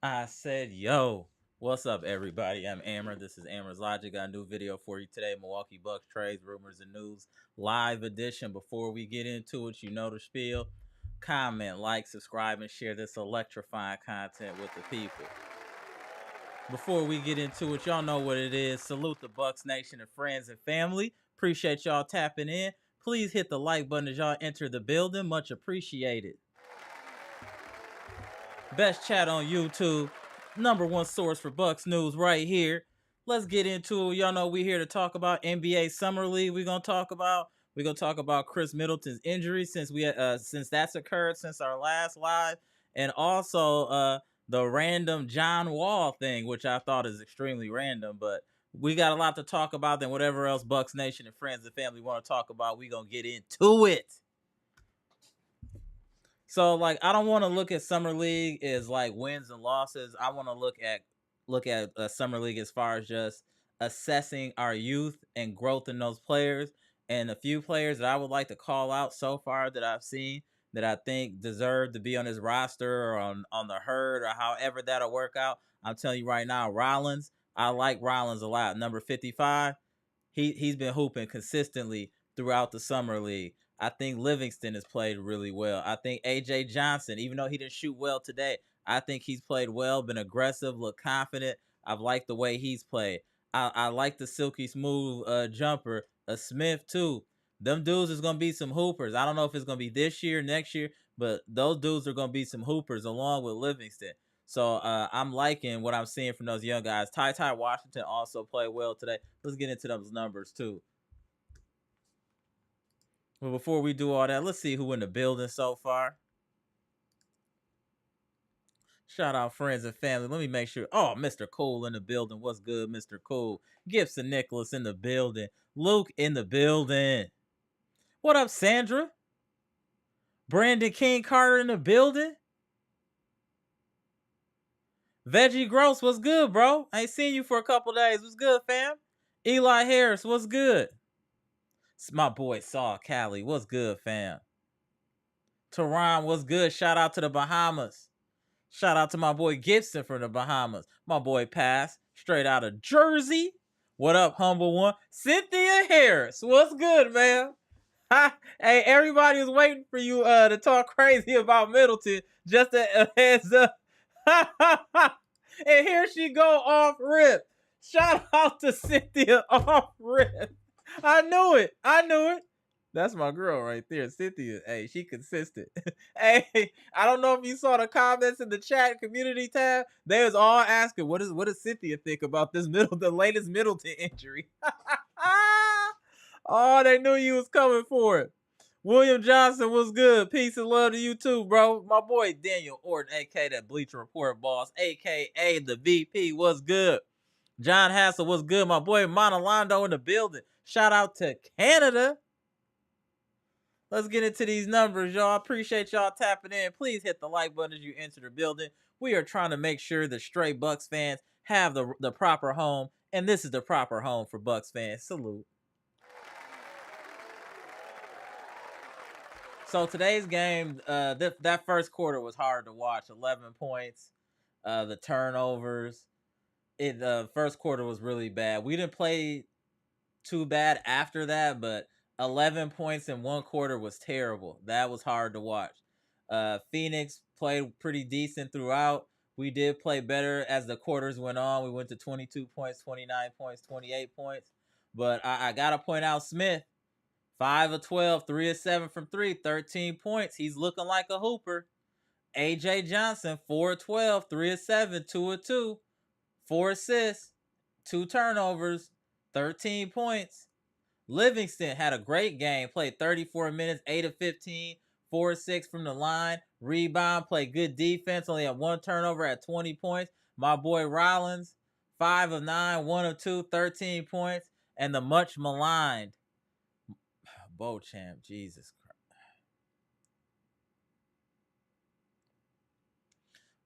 I said, yo, what's up, everybody? I'm Amber. This is amaraslogic. Got a new video for you today. Milwaukee Bucks trades, rumors, and news. Live edition. Before we get into it, you know the spiel. Comment, like, subscribe, and share this electrifying content with the people. Before we get into it, y'all know what it is. Salute the Bucks Nation and friends and family. Appreciate y'all tapping in. Please hit the like button as y'all enter the building. Much appreciated. Best chat on YouTube. Number one source for Bucks news right here. Let's get into it. Y'all know we here to talk about NBA Summer League. We're gonna talk about Khris Middleton's injury since that's occurred since our last live, and also the random John Wall thing, which I thought is extremely random, but we got a lot to talk about than whatever else Bucks Nation and friends and family want to talk about. We gonna get into it. So like I don't want to look at summer league as like wins and losses. I want to look at summer league as far as just assessing our youth and growth in those players. And a few players that I would like to call out so far that I've seen that I think deserve to be on this roster or on the herd or however that'll work out. I'm telling you right now, Rollins. I like Rollins a lot. Number 55. He's been hooping consistently throughout the summer league. I think Livingston has played really well. I think AJ Johnson, even though he didn't shoot well today, I think he's played well, been aggressive, look confident. I've liked the way he's played. I like the silky smooth jumper. Smith too. Them dudes is gonna be some hoopers. I don't know if it's gonna be this year, next year, but those dudes are gonna be some hoopers along with Livingston. So I'm liking what I'm seeing from those young guys. Ty Washington also played well today. Let's get into those numbers too. But before we do all that, let's see who in the building so far. Shout out friends and family. Let me make sure. Oh, Mr. Cool in the building. What's good, Mr. Cool? Gibson Nicholas in the building. Luke in the building. What up, Sandra? Brandon King Carter in the building. Veggie Gross, what's good, bro? I ain't seen you for a couple days. What's good, fam? Eli Harris, what's good? It's my boy Saul Cali, what's good, fam? Teron, what's good? Shout out to the Bahamas. Shout out to my boy Gibson from the Bahamas. My boy Pass, straight out of Jersey. What up, humble one? Cynthia Harris, what's good, man? Hey, everybody is waiting for you to talk crazy about Middleton. Just a heads up. And here she go off rip. Shout out to Cynthia off rip. I knew it. I knew it. That's my girl right there, Cynthia. Hey, she consistent. Hey, I don't know if you saw the comments in the chat community tab. They was all asking, what does Cynthia think about the latest Middleton injury? Oh, they knew you was coming for it. William Johnson was good. Peace and love to you too, bro. My boy Daniel Orton, aka that Bleacher Report boss, aka the VP, was good. John Hassel was good. My boy Monalando in the building. Shout out to Canada. Let's get into these numbers, y'all. I appreciate y'all tapping in. Please hit the like button as you enter the building. We are trying to make sure that stray Bucks fans have the proper home, and this is the proper home for Bucks fans. Salute. So today's game, that first quarter was hard to watch. 11 points, the turnovers. The first quarter was really bad. We didn't play too bad after that, but 11 points in one quarter was terrible. That was hard to watch. Phoenix played pretty decent throughout. We did play better as the quarters went on. We went to 22 points, 29 points, 28 points. But I got to point out Smith, 5 of 12, 3 of 7 from 3, 13 points. He's looking like a hooper. AJ Johnson, 4 of 12, 3 of 7, 2 of 2, 4 assists, 2 turnovers, 13 points. Livingston had a great game, played 34 minutes, 8 of 15, 4 of 6 from the line. Rebound, played good defense, only had 1 turnover at 20 points. My boy Rollins, 5 of 9, 1 of 2, 13 points. And the much maligned Beauchamp, Jesus Christ.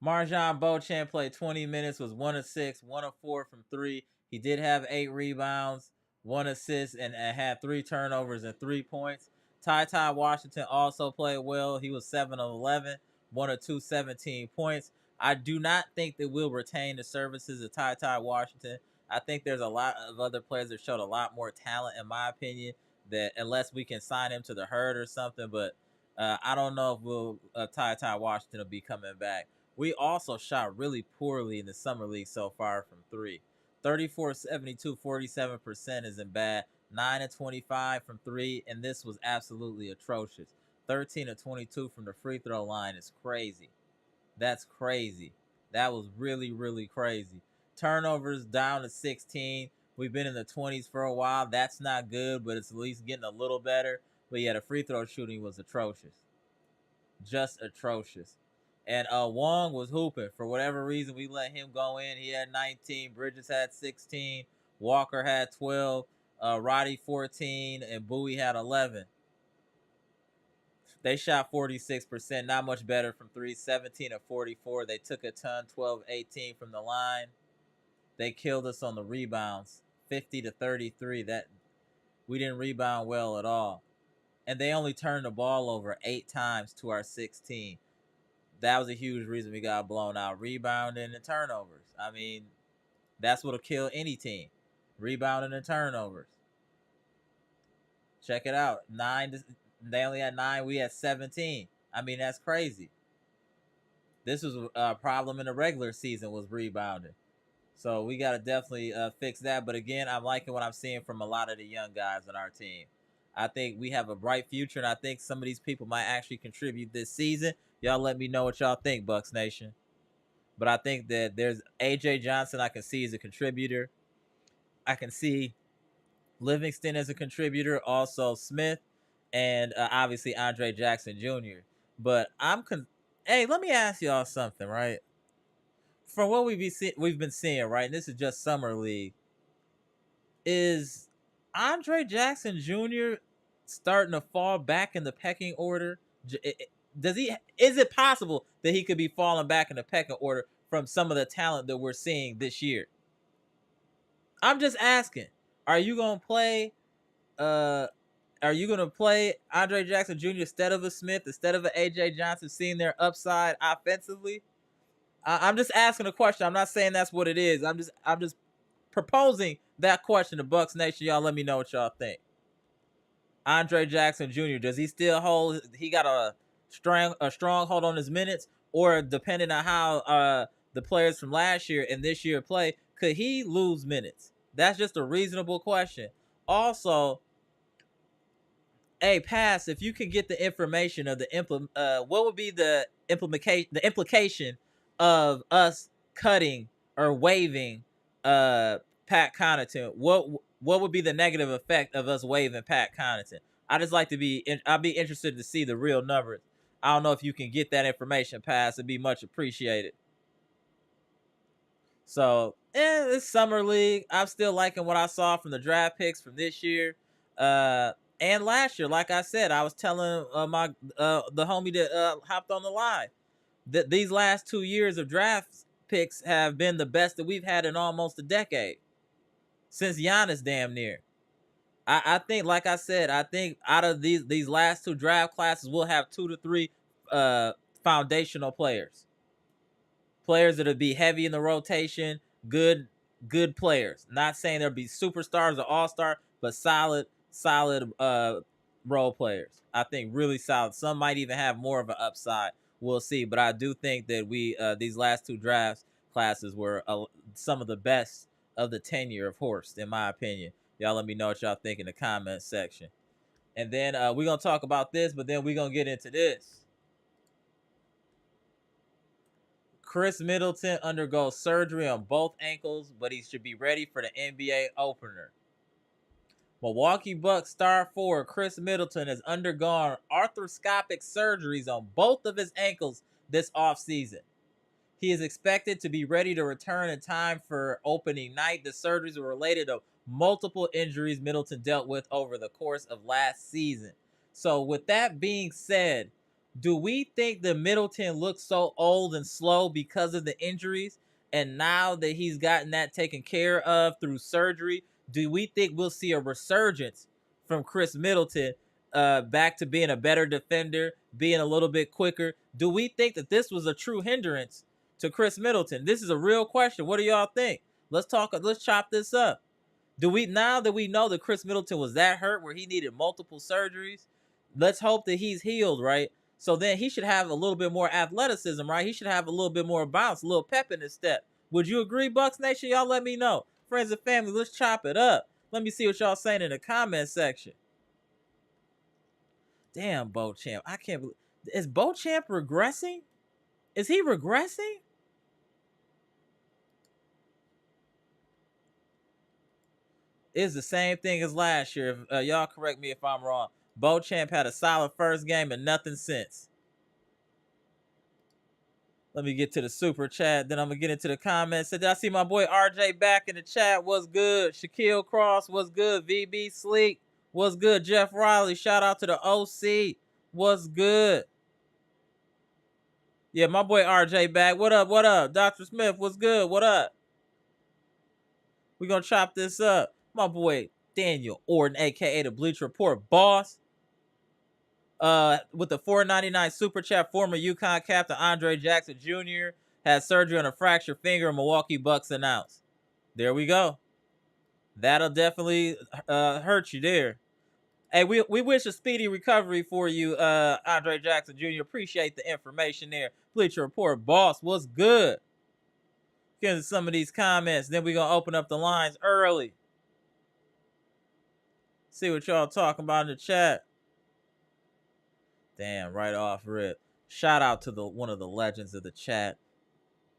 MarJon Beauchamp played 20 minutes, was 1 of 6, 1 of 4 from 3. He did have 8 rebounds, 1 assist, and had 3 turnovers and 3 points. Ty Washington also played well. He was 7 of 11, 1 of 2, 17 points. I do not think that we'll retain the services of Ty Washington. I think there's a lot of other players that showed a lot more talent, in my opinion, that unless we can sign him to the herd or something, but I don't know if we'll Ty Washington will be coming back. We also shot really poorly in the summer league so far from three. 34, 72, 47% isn't bad. 9 and 25 from three, and this was absolutely atrocious. 13 and 22 from the free throw line is crazy. That's crazy. That was really, really crazy. Turnovers down to 16. We've been in the 20s for a while. That's not good, but it's at least getting a little better. But yeah, the free throw shooting was atrocious. Just atrocious. And Wong was hooping. For whatever reason, we let him go in. He had 19. Bridges had 16. Walker had 12. Roddy 14. And Bowie had 11. They shot 46%, not much better from three, 17 of 44. They took a ton, 12-18 from the line. They killed us on the rebounds, 50-33. That we didn't rebound well at all. And they only turned the ball over 8 times to our 16. That was a huge reason we got blown out. Rebounding and turnovers. I mean, that's what'll kill any team. Rebounding and turnovers. Check it out. They only had 9. We had 17. I mean, that's crazy. This was a problem in the regular season, was rebounding. So we got to definitely fix that. But again, I'm liking what I'm seeing from a lot of the young guys on our team. I think we have a bright future, and I think some of these people might actually contribute this season. Y'all let me know what y'all think, Bucks Nation. But I think that there's A.J. Johnson I can see as a contributor. I can see Livingston as a contributor. Also Smith. And obviously Andre Jackson Jr. But hey, let me ask y'all something, right? From what we've been seeing, right? And this is just summer league. Is Andre Jackson Jr. starting to fall back in the pecking order? Is it possible that he could be falling back in the pecking order from some of the talent that we're seeing this year? I'm just asking. Are you gonna play? Are you going to play Andre Jackson Jr. instead of a Smith, instead of an A.J. Johnson, seeing their upside offensively? I'm just asking a question. I'm not saying that's what it is. I'm just proposing that question to Bucks Nation. Y'all let me know what y'all think. Andre Jackson Jr., does he still hold? He got a strong hold on his minutes, or depending on how the players from last year and this year play, could he lose minutes? That's just a reasonable question. Also, hey, Pass, if you can get the information of what would be the implication of us cutting or waiving Pat Connaughton? What would be the negative effect of us waiving Pat Connaughton? I'd be interested to see the real numbers. I don't know if you can get that information, Pass. It'd be much appreciated. So, it's summer league. I'm still liking what I saw from the draft picks from this year. And last year, like I said, I was telling the homie that hopped on the live that these last 2 years of draft picks have been the best that we've had in almost a decade, since Giannis damn near. I think, like I said, I think out of these last 2 draft classes, we'll have 2 to 3 foundational players that'll be heavy in the rotation, good players. Not saying there'll be superstars or all-star, but solid role players. I think really solid. Some might even have more of an upside. We'll see. But I do think that these last 2 draft classes were some of the best of the tenure of Horst, in my opinion. Y'all let me know what y'all think in the comment section. And then we're going to talk about this, but then we're going to get into this. Khris Middleton undergoes surgery on both ankles, but he should be ready for the NBA opener. Milwaukee Bucks star forward Khris Middleton has undergone arthroscopic surgeries on both of his ankles this offseason. He is expected to be ready to return in time for opening night. The surgeries were related to multiple injuries Middleton dealt with over the course of last season. So with that being said, do we think that Middleton looks so old and slow because of the injuries? And now that he's gotten that taken care of through surgery, do we think we'll see a resurgence from Khris Middleton back to being a better defender, being a little bit quicker? Do we think that this was a true hindrance to Khris Middleton? This is a real question. What do y'all think? Let's talk. Let's chop this up. Do we, now that we know that Khris Middleton was that hurt where he needed multiple surgeries, let's hope that he's healed, right? So then he should have a little bit more athleticism, right? He should have a little bit more bounce, a little pep in his step. Would you agree, Bucks Nation? Y'all let me know. Friends and family, let's chop it up. Let me see what y'all saying in the comment section. Damn, Beauchamp. I can't believe. Is Beauchamp regressing? Is he regressing? It's the same thing as last year. Y'all correct me if I'm wrong. Beauchamp had a solid first game and nothing since. Let me get to the super chat. Then I'm going to get into the comments. Did I see my boy RJ back in the chat? What's good? Shaquille Cross. What's good? VB Sleek. What's good? Jeff Riley. Shout out to the OC. What's good? Yeah, my boy RJ back. What up? What up? Dr. Smith. What's good? What up? We're going to chop this up. My boy Daniel Orton, a.k.a. the Bleacher Report boss. With the $4.99 super chat, former UConn captain Andre Jackson Jr. had surgery on a fractured finger. Milwaukee Bucks announced. There we go. That'll definitely hurt you there. Hey, we wish a speedy recovery for you, Andre Jackson Jr. Appreciate the information there. Bleacher Report boss, what's good? Get into some of these comments. Then we're going to open up the lines early. See what y'all talking about in the chat. Damn, right off rip. Shout out to one of the legends of the chat,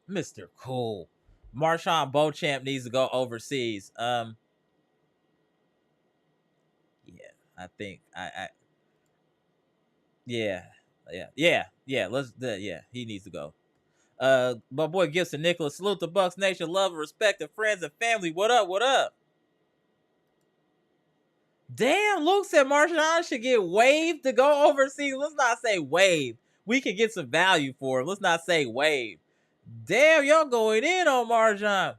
Mr. Cool. MarJon Beauchamp needs to go overseas. Yeah, I think yeah. He needs to go. My boy Gibson Nicholas, salute the Bucks Nation, love and respect to friends and family. What up? What up? Damn, Luke said MarJon should get waived to go overseas. Let's not say waived. We can get some value for him. Let's not say waived. Damn, y'all going in on MarJon.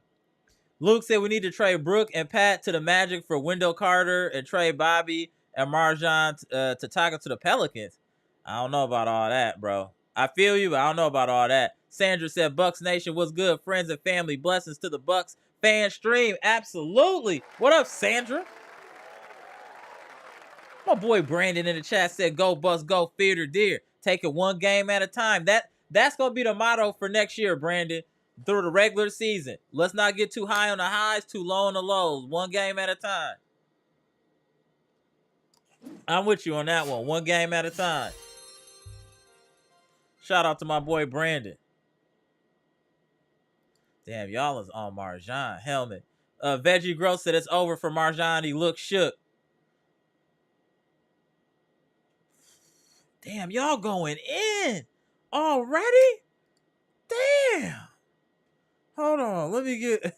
Luke said we need to trade Brooke and Pat to the Magic for Wendell Carter and trade Bobby and MarJon to tackle to the Pelicans. I don't know about all that, bro. I feel you, but I don't know about all that. Sandra said, Bucks Nation, what's good? Friends and family, blessings to the Bucks fan stream. Absolutely. What up, Sandra? My boy Brandon in the chat said, go Bucks, go earthedeer. Take it one game at a time. That's going to be the motto for next year, Brandon, through the regular season. Let's not get too high on the highs, too low on the lows. One game at a time. I'm with you on that one. One game at a time. Shout out to my boy Brandon. Damn, y'all is on MarJon. Helmet. Veggie Gross said it's over for MarJon. He looks shook. Damn, y'all going in already? Damn. Hold on. Let me get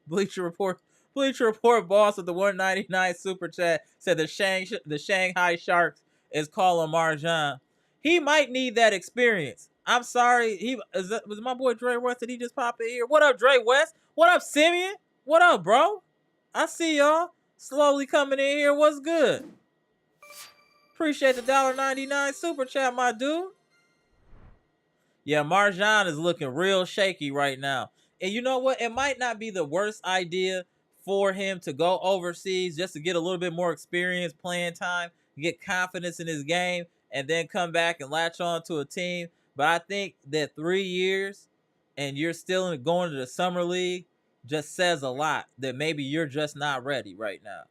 Bleacher Report. Bleacher Report boss with the $1.99 super chat said the Shanghai Sharks is calling MarJon. He might need that experience. I'm sorry. Was my boy Dre West? Did he just pop in here? What up, Dre West? What up, Simeon? What up, bro? I see y'all slowly coming in here. What's good? Appreciate the $1.99 super chat, my dude. Yeah, MarJon is looking real shaky right now. And you know what? It might not be the worst idea for him to go overseas just to get a little bit more experience, playing time, get confidence in his game, and then come back and latch on to a team. But I think that 3 years and you're still going to the summer league just says a lot that maybe you're just not ready right now.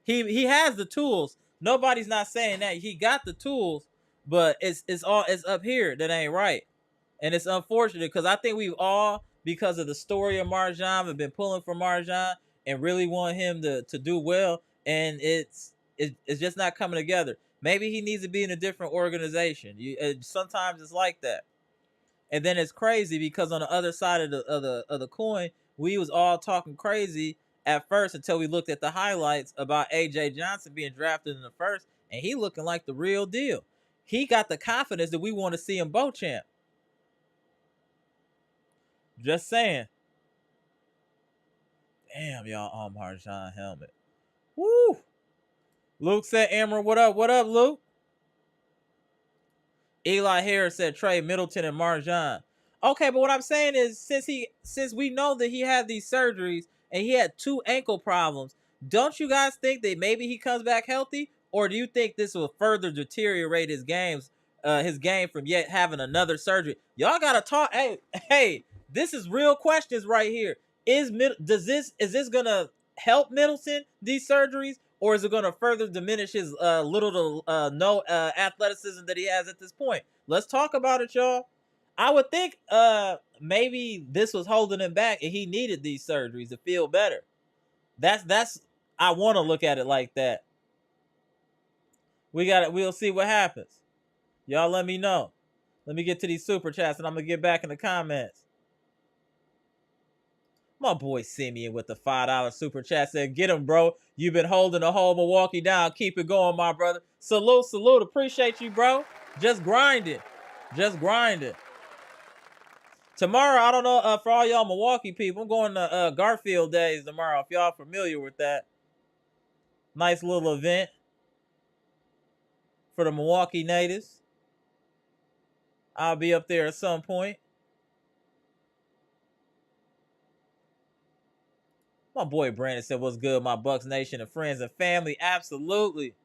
He has the tools. Nobody's not saying that. He got the tools, but it's up here that ain't right. And it's unfortunate because I think we've all, because of the story of MarJon, have been pulling for MarJon and really want him to do well. And it's just not coming together. Maybe he needs to be in a different organization. Sometimes it's like that. And then it's crazy because on the other side of the coin, we was all talking crazy at first until we looked at the highlights about AJ Johnson being drafted in the first, and he looking like the real deal. He got the confidence that we want to see in Beauchamp. Just saying. Damn, y'all on MarJon helmet. Woo! Luke said, Emerald, what up? What up, Luke? Eli Harris said, trade Middleton and MarJon. Okay, but what I'm saying is, since we know that he had these surgeries and he had 2 ankle problems, don't you guys think that maybe he comes back healthy, or do you think this will further deteriorate his game from yet having another surgery? Y'all gotta talk. Hey, hey, this is real questions right here. Is this gonna help Middleton, these surgeries, or is it gonna further diminish his little to no athleticism that he has at this point? Let's talk about it, y'all. I would think maybe this was holding him back and he needed these surgeries to feel better. That's I want to look at it like that. We'll see what happens. Y'all let me know. Let me get to these super chats and I'm gonna get back in the comments. My boy Simeon with the $5 super chat said, "Get him, bro. You've been holding the whole Milwaukee down. Keep it going, my brother. Salute, salute. Appreciate you, bro. Just grind it. Just grind it." Tomorrow, I don't know, for all y'all Milwaukee people, I'm going to Garfield Days tomorrow, if y'all familiar with that. Nice little event for the Milwaukee natives. I'll be up there at some point. My boy Brandon said, "What's good, my Bucks Nation and friends and family?" Absolutely.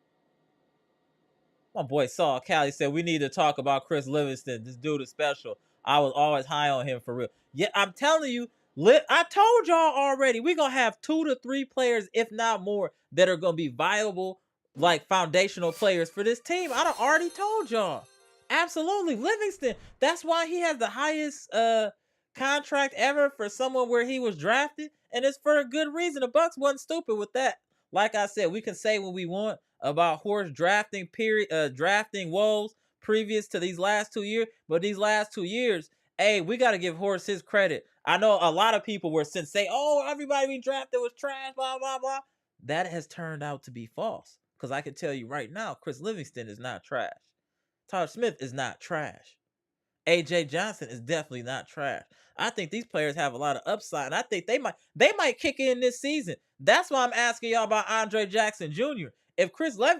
My boy Saul Cali said, "We need to talk about Khris Livingston. This dude is special. I was always high on him for real." Yeah, I'm telling you, I told y'all already, we're going to have 2 to 3 players, if not more, that are going to be viable, like foundational players for this team. I done already told y'all. Absolutely. Livingston. That's why he has the highest contract ever for someone where he was drafted. And it's for a good reason. The Bucks wasn't stupid with that. Like I said, we can say what we want about Horst drafting drafting woes previous to these last 2 years, but these last 2 years, hey, we got to give Horst his credit. I know a lot of people were since say, "Oh, everybody we drafted was trash," blah blah blah. That has turned out to be false. Because I can tell you right now, Khris Livingston is not trash. Tyler Smith is not trash. AJ Johnson is definitely not trash. I think these players have a lot of upside, and I think they might kick in this season. That's why I'm asking y'all about Andre Jackson Jr. If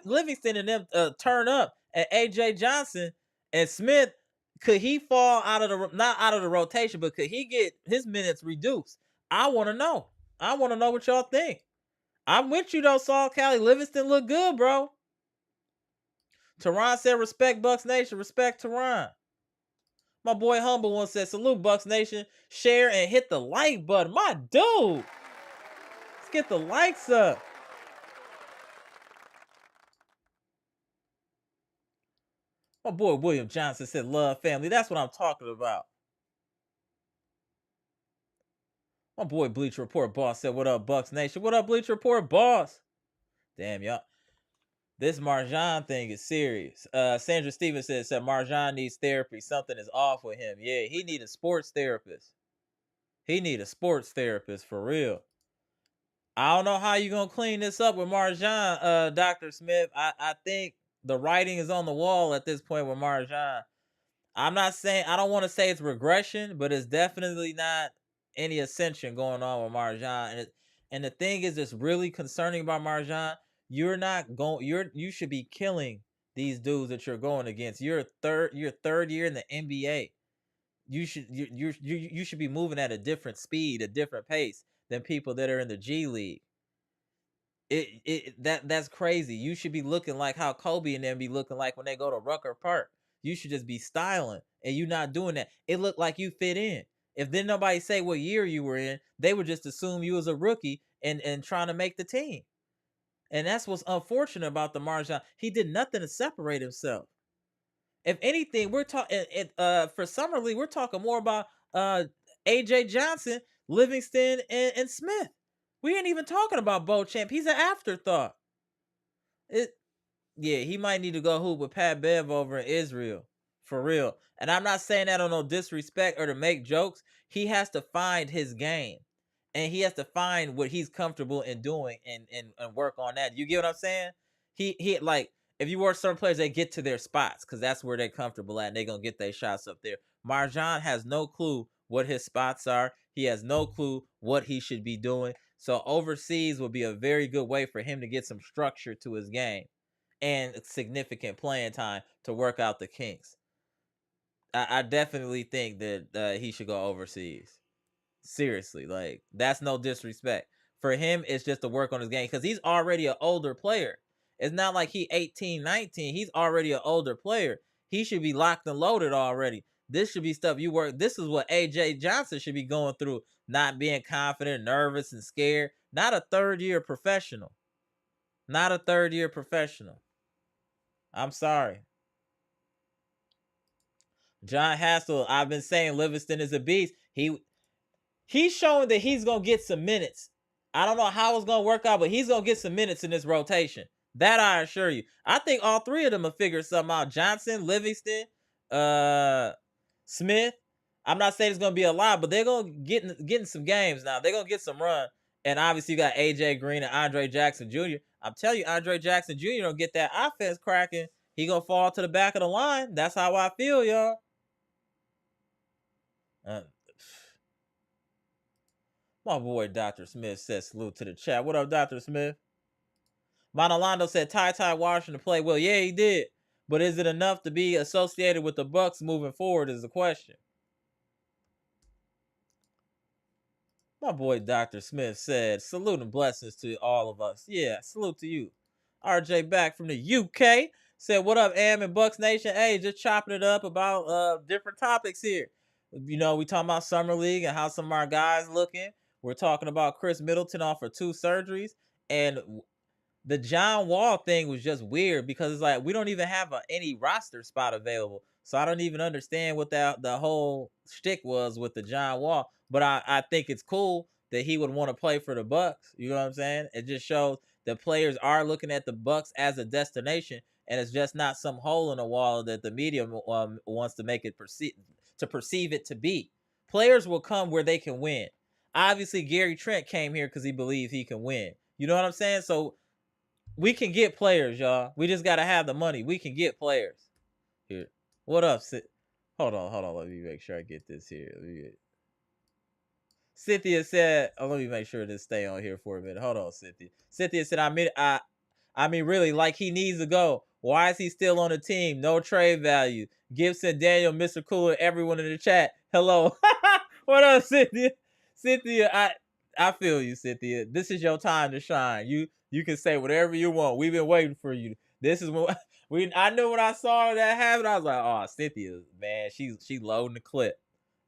Livingston and them turn up, and AJ Johnson and Smith, could he fall out of the not out of the rotation, but could he get his minutes reduced? I want to know. I want to know what y'all think. I'm with you though, Saul Cali. Livingston look good, bro. Teron said, "Respect Bucks Nation. Respect Teron." My boy Humble One said, "Salute Bucks Nation. Share and hit the like button." My dude. Let's get the likes up. My boy William Johnson said, "Love family." That's what I'm talking about. My boy Bleach Report Boss said, "What up, Bucks Nation?" What up, Bleach Report Boss? Damn, y'all. This MarJon thing is serious. Sandra Stevens said MarJon needs therapy. Something is off with him. Yeah, he need a sports therapist. He need a sports therapist for real. I don't know how you gonna clean this up with MarJon, Dr. Smith. I think the writing is on the wall at this point with MarJon. I'm not saying, I don't want to say it's regression, but it's definitely not any ascension going on with MarJon. And the thing is that's really concerning about MarJon, you should be killing these dudes that you're going against. You're third year in the NBA. You should be moving at a different speed, a different pace than people that are in the G League. That's crazy. You should be looking like how Kobe and them be looking like when they go to Rucker Park. You should just be styling, and you not doing that. It looked like you fit in. If then nobody say what year you were in, they would just assume you was a rookie and trying to make the team. And that's what's unfortunate about the MarJon. He did nothing to separate himself. If anything, we're talking for Summer League, we're talking more about AJ Johnson, Livingston, and Smith. We ain't even talking about Beauchamp. He's an afterthought. Yeah, he might need to go hoop with Pat Bev over in Israel. For real. And I'm not saying that on no disrespect or to make jokes. He has to find his game. And he has to find what he's comfortable in doing and work on that. You get what I'm saying? He like, if you watch certain players, they get to their spots because that's where they're comfortable at and they're gonna get their shots up there. MarJon has no clue what his spots are. He has no clue what he should be doing. So overseas would be a very good way for him to get some structure to his game and significant playing time to work out the kinks. I definitely think that he should go overseas. Seriously, like that's no disrespect. For him, it's just to work on his game because he's already an older player. It's not like he 18, 19. He's already an older player. He should be locked and loaded already. This should be stuff you work. This is what AJ Johnson should be going through, not being confident, nervous, and scared. Not a third year professional. Not a third year professional. I'm sorry. John Hassel, I've been saying Livingston is a beast. He's showing that he's gonna get some minutes. I don't know how it's gonna work out, but he's gonna get some minutes in this rotation. That I assure you. I think all three of them will figure something out. Johnson, Livingston, uh, Smith. I'm not saying it's gonna be a lot, but they're gonna get in some games now. They're gonna get some run. And obviously you got AJ Green and Andre Jackson Jr. I'm telling you, Andre Jackson Jr. don't get that offense cracking. He gonna fall to the back of the line. That's how I feel, y'all. My boy Dr. Smith says salute to the chat. What up, Dr. Smith? Monalando said Ty Washington played well. Yeah, he did. But is it enough to be associated with the Bucks moving forward is the question. My boy Dr. Smith said salute and blessings to all of us. Yeah, salute to you. RJ back from the UK said, what up, Am and Bucks Nation? Hey, just chopping it up about different topics here. You know, we talking about Summer League and how some of our guys looking. We're talking about Khris Middleton off for 2 surgeries. And the John Wall thing was just weird because it's like we don't even have any roster spot available. So I don't even understand what the whole shtick was with the John Wall. But I think it's cool that he would want to play for the Bucks. You know what I'm saying? It just shows that players are looking at the Bucks as a destination, and it's just not some hole in the wall that the media wants to make it perceive it to be. Players will come where they can win. Obviously, Gary Trent came here because he believes he can win. You know what I'm saying? So we can get players, y'all. We just gotta have the money. We can get players. Here, what up? Hold on. Let me make sure I get this here. Cynthia said, "Oh, let me make sure this stay on here for a minute. Hold on, Cynthia. Cynthia said, I mean, really, like he needs to go. Why is he still on the team? No trade value. Gibson, Daniel, Mr. Cooler, everyone in the chat. Hello. What up, Cynthia? Cynthia, I feel you, Cynthia. This is your time to shine. You can say whatever you want. We've been waiting for you. This is what I knew when I saw that happen. I was like, oh, Cynthia, man, she loading the clip.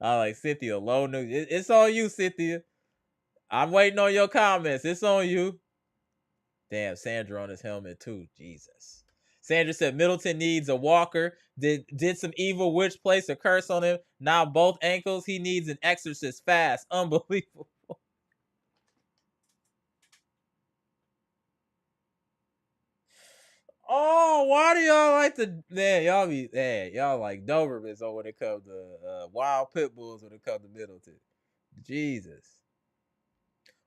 I was like, Cynthia, loading it's on you, Cynthia. I'm waiting on your comments. It's on you. Damn, Sandra on his helmet too. Jesus. Sandra said Middleton needs a walker. Did some evil witch place a curse on him? Now both ankles. He needs an exorcist fast. Unbelievable. Oh, why do y'all like to? Man, y'all like Dobermans when it comes to wild pit bulls when it comes to Middleton. Jesus.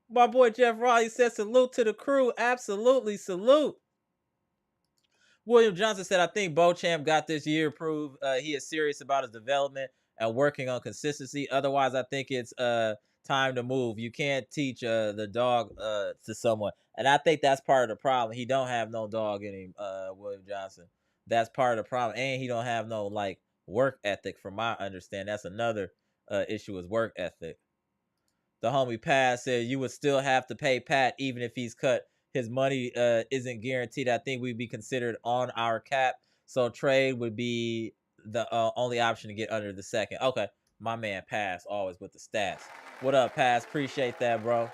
My boy Jeff Raleigh said salute to the crew. Absolutely salute. William Johnson said, I think Beauchamp got this year proved he is serious about his development and working on consistency. Otherwise, I think it's time to move. You can't teach the dog to someone. And I think that's part of the problem. He don't have no dog in him, William Johnson. That's part of the problem. And he don't have no like work ethic from my understanding. That's another issue is work ethic. The homie Pass said you would still have to pay Pat even if he's cut. His money isn't guaranteed. I think we'd be considered on our cap. So trade would be the only option to get under the second. Okay. My man Pass always with the stats. What up, Pass? Appreciate that, bro.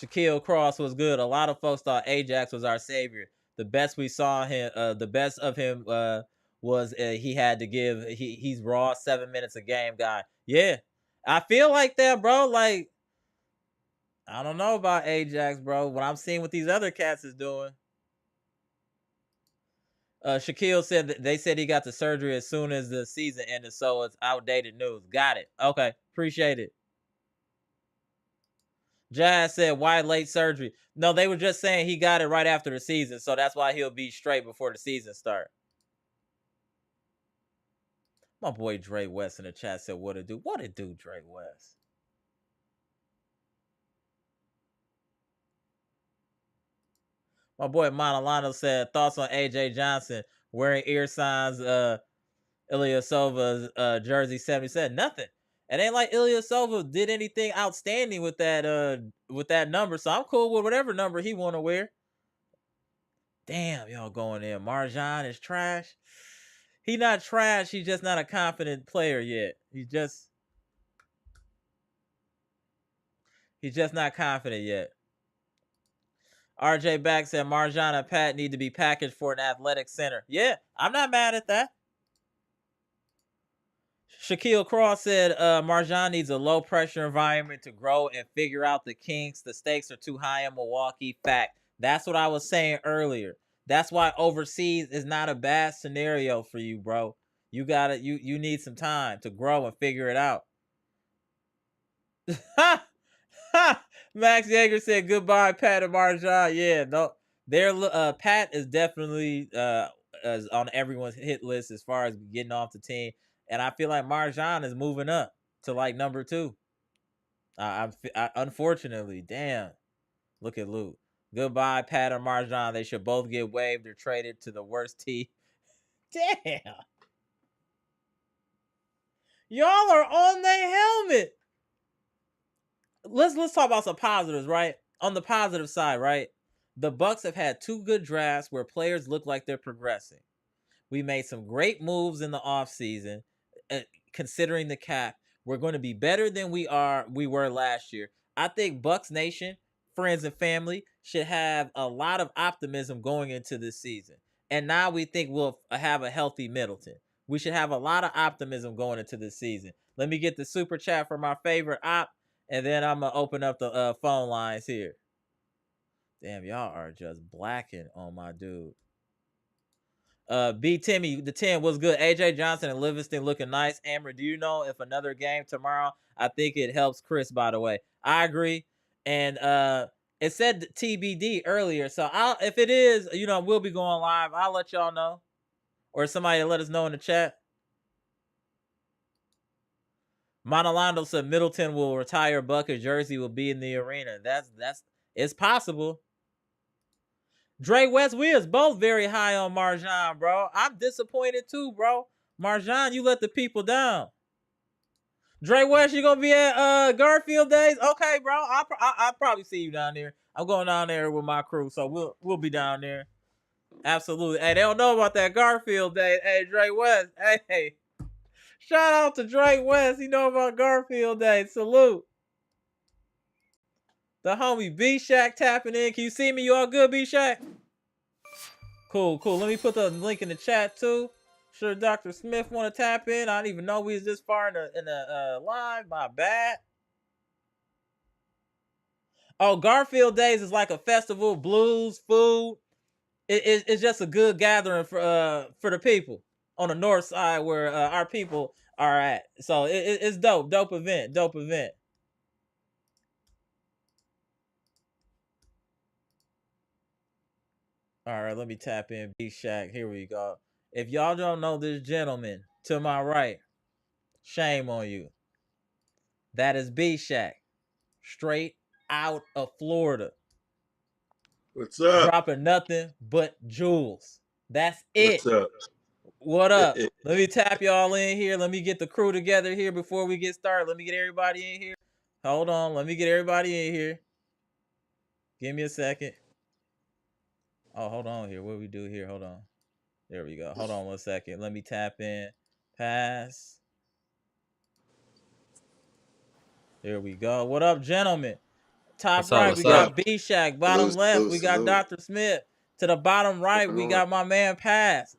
Shaquille Cross was good. A lot of folks thought Ajax was our savior. The best we saw him, the best of him was he had to give. He's raw 7 minutes a game guy. Yeah, I feel like that, bro. Like I don't know about Ajax, bro. What I'm seeing what these other cats is doing. Shaquille said that they said he got the surgery as soon as the season ended, so it's outdated news. Got it. Okay, appreciate it. Jazz said, why late surgery? No, they were just saying he got it right after the season, so that's why he'll be straight before the season start. My boy Dre West in the chat said, what it do? What it do, Dre West? My boy Monalano said, thoughts on AJ Johnson wearing ear signs Ilyasova's jersey 77. Nothing. It ain't like Ilyasova did anything outstanding with that number. So I'm cool with whatever number he want to wear. Damn, y'all going in. MarJon is trash. He not trash. He's just not a confident player yet. He's just not confident yet. RJ Back said MarJon and Pat need to be packaged for an athletic center. Yeah, I'm not mad at that. Shaquille Cross said MarJon needs a low pressure environment to grow and figure out the kinks. The stakes are too high in Milwaukee. Fact. That's what I was saying earlier. That's why overseas is not a bad scenario for you, bro. You need some time to grow and figure it out. Max Yeager said goodbye, Pat and MarJon. Yeah, no, Pat is definitely is on everyone's hit list as far as getting off the team, and I feel like MarJon is moving up to like number 2. Unfortunately, damn. Look at Luke. Goodbye, Pat and MarJon. They should both get waived or traded to the worst team. Damn. Y'all are on their helmet. Let's talk about some positives, right? On the positive side, right? The Bucks have had 2 good drafts where players look like they're progressing. We made some great moves in the offseason. Considering the cap, we're going to be better than we were last year. I think Bucks Nation, friends and family, should have a lot of optimism going into this season. And now we think we'll have a healthy Middleton. We should have a lot of optimism going into this season. Let me get the super chat for my favorite op, and then I'm going to open up the phone lines here. Damn, y'all are just blacking on my dude. B Timmy, the 10 was good. AJ Johnson and Livingston looking nice. Amber, do you know if another game tomorrow? I think it helps Khris, by the way. I agree. And it said TBD earlier. So if it is, we'll be going live. I'll let y'all know. Or somebody let us know in the chat. Monolando said Middleton will retire. Bucket jersey will be in the arena. It's possible. Dre West, we is both very high on MarJon, bro. I'm disappointed too, bro. MarJon, you let the people down. Dre West, you gonna be at Garfield Days? Okay, bro. I'll probably see you down there. I'm going down there with my crew, so we'll be down there. Absolutely. Hey, they don't know about that Garfield Days. Hey, Dre West. Hey. Shout out to Dre West. He know about Garfield Days. Salute. The homie B-Shack tapping in. Can you see me? You all good, B-Shack? Cool. Let me put the link in the chat, too. Sure Dr. Smith want to tap in. I didn't even know we was this far in the live. My bad. Oh, Garfield Days is like a festival. Blues, food. It's just a good gathering for the people on the north side where our people are at. So it's dope. Dope event. All right, let me tap in B-Shack. Here we go. If y'all don't know this gentleman to my right, shame on you. That is B-Shack. Straight out of Florida. What's up? Dropping nothing but jewels. That's it. What's up? What up? Let me tap y'all in here. Let me get the crew together here before we get started. Let me get everybody in here. Hold on. Let me get everybody in here. Give me a second. Oh, hold on here. What do we do here? Hold on. There we go. Hold on 1 second. Let me tap in. Pass. There we go. What up, gentlemen? Top right, we got B-Shack. Bottom left, we got Dr. Smith. To the bottom right, we got my man Pass.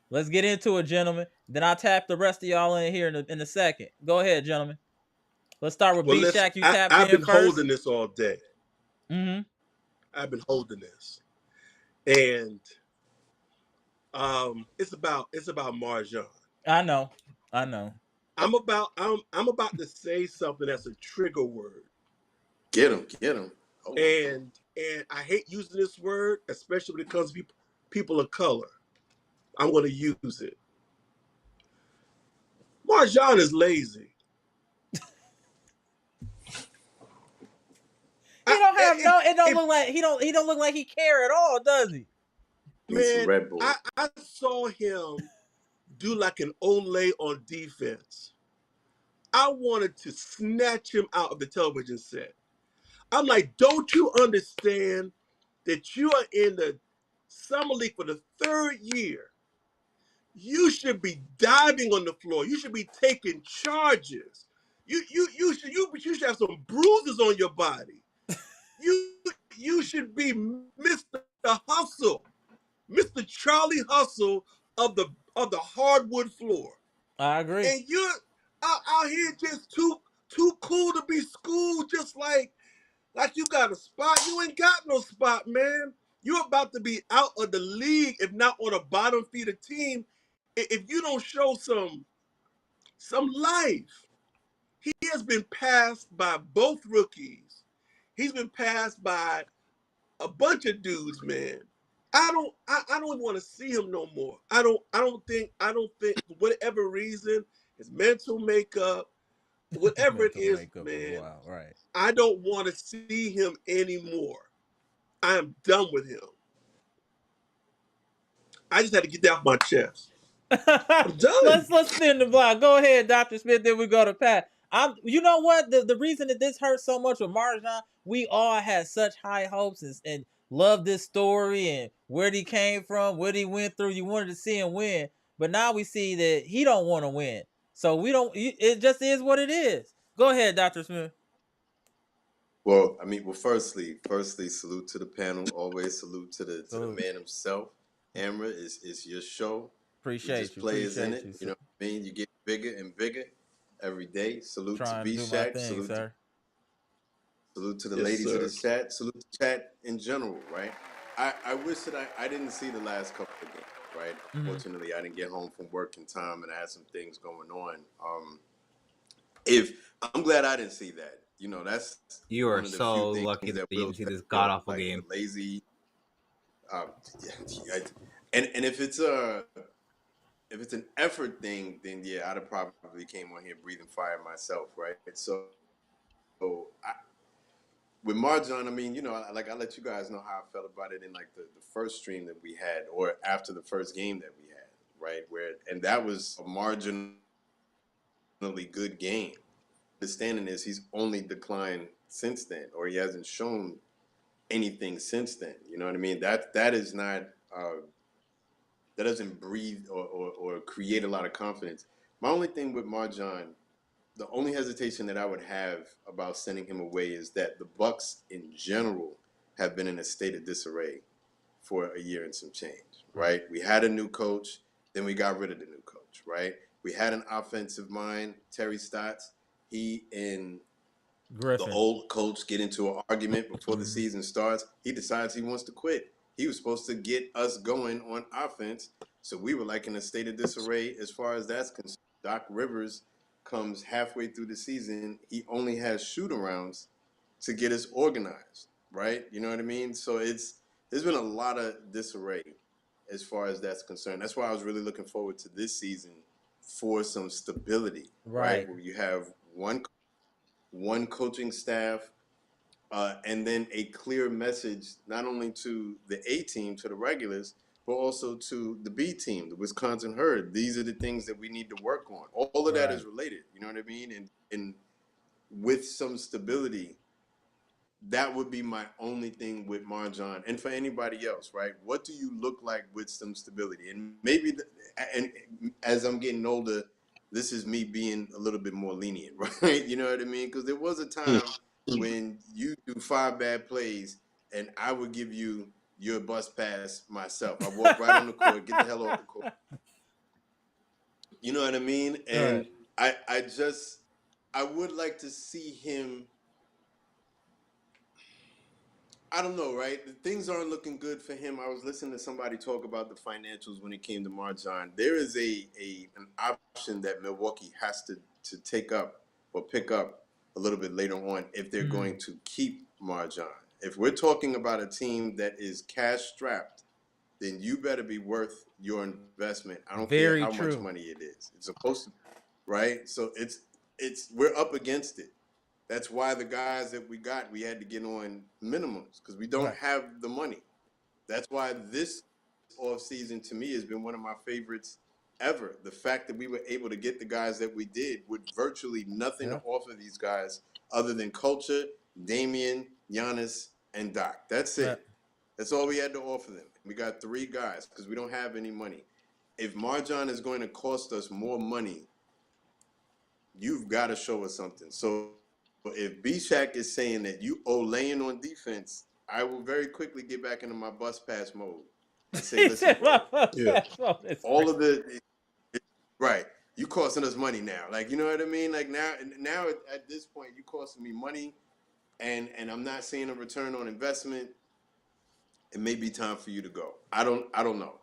Let's get into it, gentlemen. Then I'll tap the rest of y'all in here in a second. Go ahead, gentlemen. Let's start with B-Shack. You tap in first. I've been holding this all day. Mm-hmm. I've been holding this. And it's about MarJon. I know. I'm about to say something that's a trigger word. Get him. Oh. And I hate using this word, especially when it comes to people of color. I'm going to use it. MarJon is lazy. It don't look like he care at all, does he? Man, I saw him do like an Olay on defense. I wanted to snatch him out of the television set. I'm like, don't you understand that you are in the summer league for the third year? You should be diving on the floor. You should be taking charges. You should have some bruises on your body. You you should be Mr. Hustle, Mr. Charlie Hustle of the hardwood floor. I agree. And you're out here just too cool to be schooled, just like you got a spot. You ain't got no spot, man. You're about to be out of the league, if not on a bottom feeder team, if you don't show some life. He has been passed by both rookies. He's been passed by a bunch of dudes, man. I don't even want to see him no more. I don't think for whatever reason, his mental makeup, whatever it Mental is, makeup is man, wild, right? I don't want to see him anymore. I am done with him. I just had to get that off my chest. I'm done. let's spin the block. Go ahead, Dr. Smith. Then we go to Pat. You know what? The reason that this hurts so much with MarJon, we all had such high hopes and loved this story and where he came from, what he went through. You wanted to see him win, but now we see that he don't want to win. So we don't. It just is what it is. Go ahead, Dr. Smith. Well, I mean, firstly, salute to the panel. Always salute to the man himself. Amra is your show. Appreciate you. Players in it. You. You know what I mean? You get bigger and bigger every day. Salute Trying to to do my B-Shack. thing, sir. Salute to the Yes, ladies sir. of the chat. Salute to chat in general, right? I wish that I didn't see the last couple of games, right? Unfortunately, I didn't get home from work in time and I had some things going on. I'm glad I didn't see that. You know, that's you are so lucky that you didn't see this god awful game. Lazy, and if it's an effort thing, then yeah, I'd have probably came on here breathing fire myself, right? So with MarJon, I mean, you know, I let you guys know how I felt about it in like the first stream that we had, or after the first game that we had, right? And that was a marginally good game. Understanding is he's only declined since then, or he hasn't shown anything since then. You know what I mean? That is not that doesn't breathe or create a lot of confidence. My only thing with MarJon, the only hesitation that I would have about sending him away is that the Bucks in general have been in a state of disarray for a year and some change, right? We had a new coach, then we got rid of the new coach, right? We had an offensive mind, Terry Stotts. He and Griffin, the old coach, get into an argument before the season starts. He decides he wants to quit. He was supposed to get us going on offense, so we were like in a state of disarray as far as that's concerned. Doc Rivers comes halfway through the season. He only has shoot-arounds to get us organized, right? You know what I mean? So there's been a lot of disarray as far as that's concerned. That's why I was really looking forward to this season for some stability, right? Where you have one coaching staff, and then a clear message not only to the A team, to the regulars, but also to the B team, the Wisconsin Herd. These are the things that we need to work on. All of that is related, you know what I mean? And with some stability, that would be my only thing with MarJon, and for anybody else, right? What do you look like with some stability? And maybe, and as I'm getting older, this is me being a little bit more lenient, right? You know what I mean? Because there was a time when you do 5 bad plays, and I would give you your bus pass myself. I walk right on the court, get the hell off the court. You know what I mean? And I would like to see him. I don't know, right? Things aren't looking good for him. I was listening to somebody talk about the financials when it came to MarJon. There is an option that Milwaukee has to take up or pick up a little bit later on if they're going to keep MarJon. If we're talking about a team that is cash strapped, then you better be worth your investment. I don't care how much money it is. It's supposed to, right? So we're up against it. That's why the guys that we had to get on minimums because we don't have the money. That's why this offseason to me has been one of my favorites ever. The fact that we were able to get the guys that we did with virtually nothing to offer these guys other than culture, Damian, Giannis, and Doc. That's it. That's all we had to offer them. We got 3 guys because we don't have any money. If MarJon is going to cost us more money, you've got to show us something. So if B-Shack is saying that you owe laying on defense, I will very quickly get back into my bus pass mode and say, listen, bro, all of the right, you costing us money now. Like, you know what I mean? Like now at this point, you costing me money, and I'm not seeing a return on investment. It may be time for you to go. I don't know.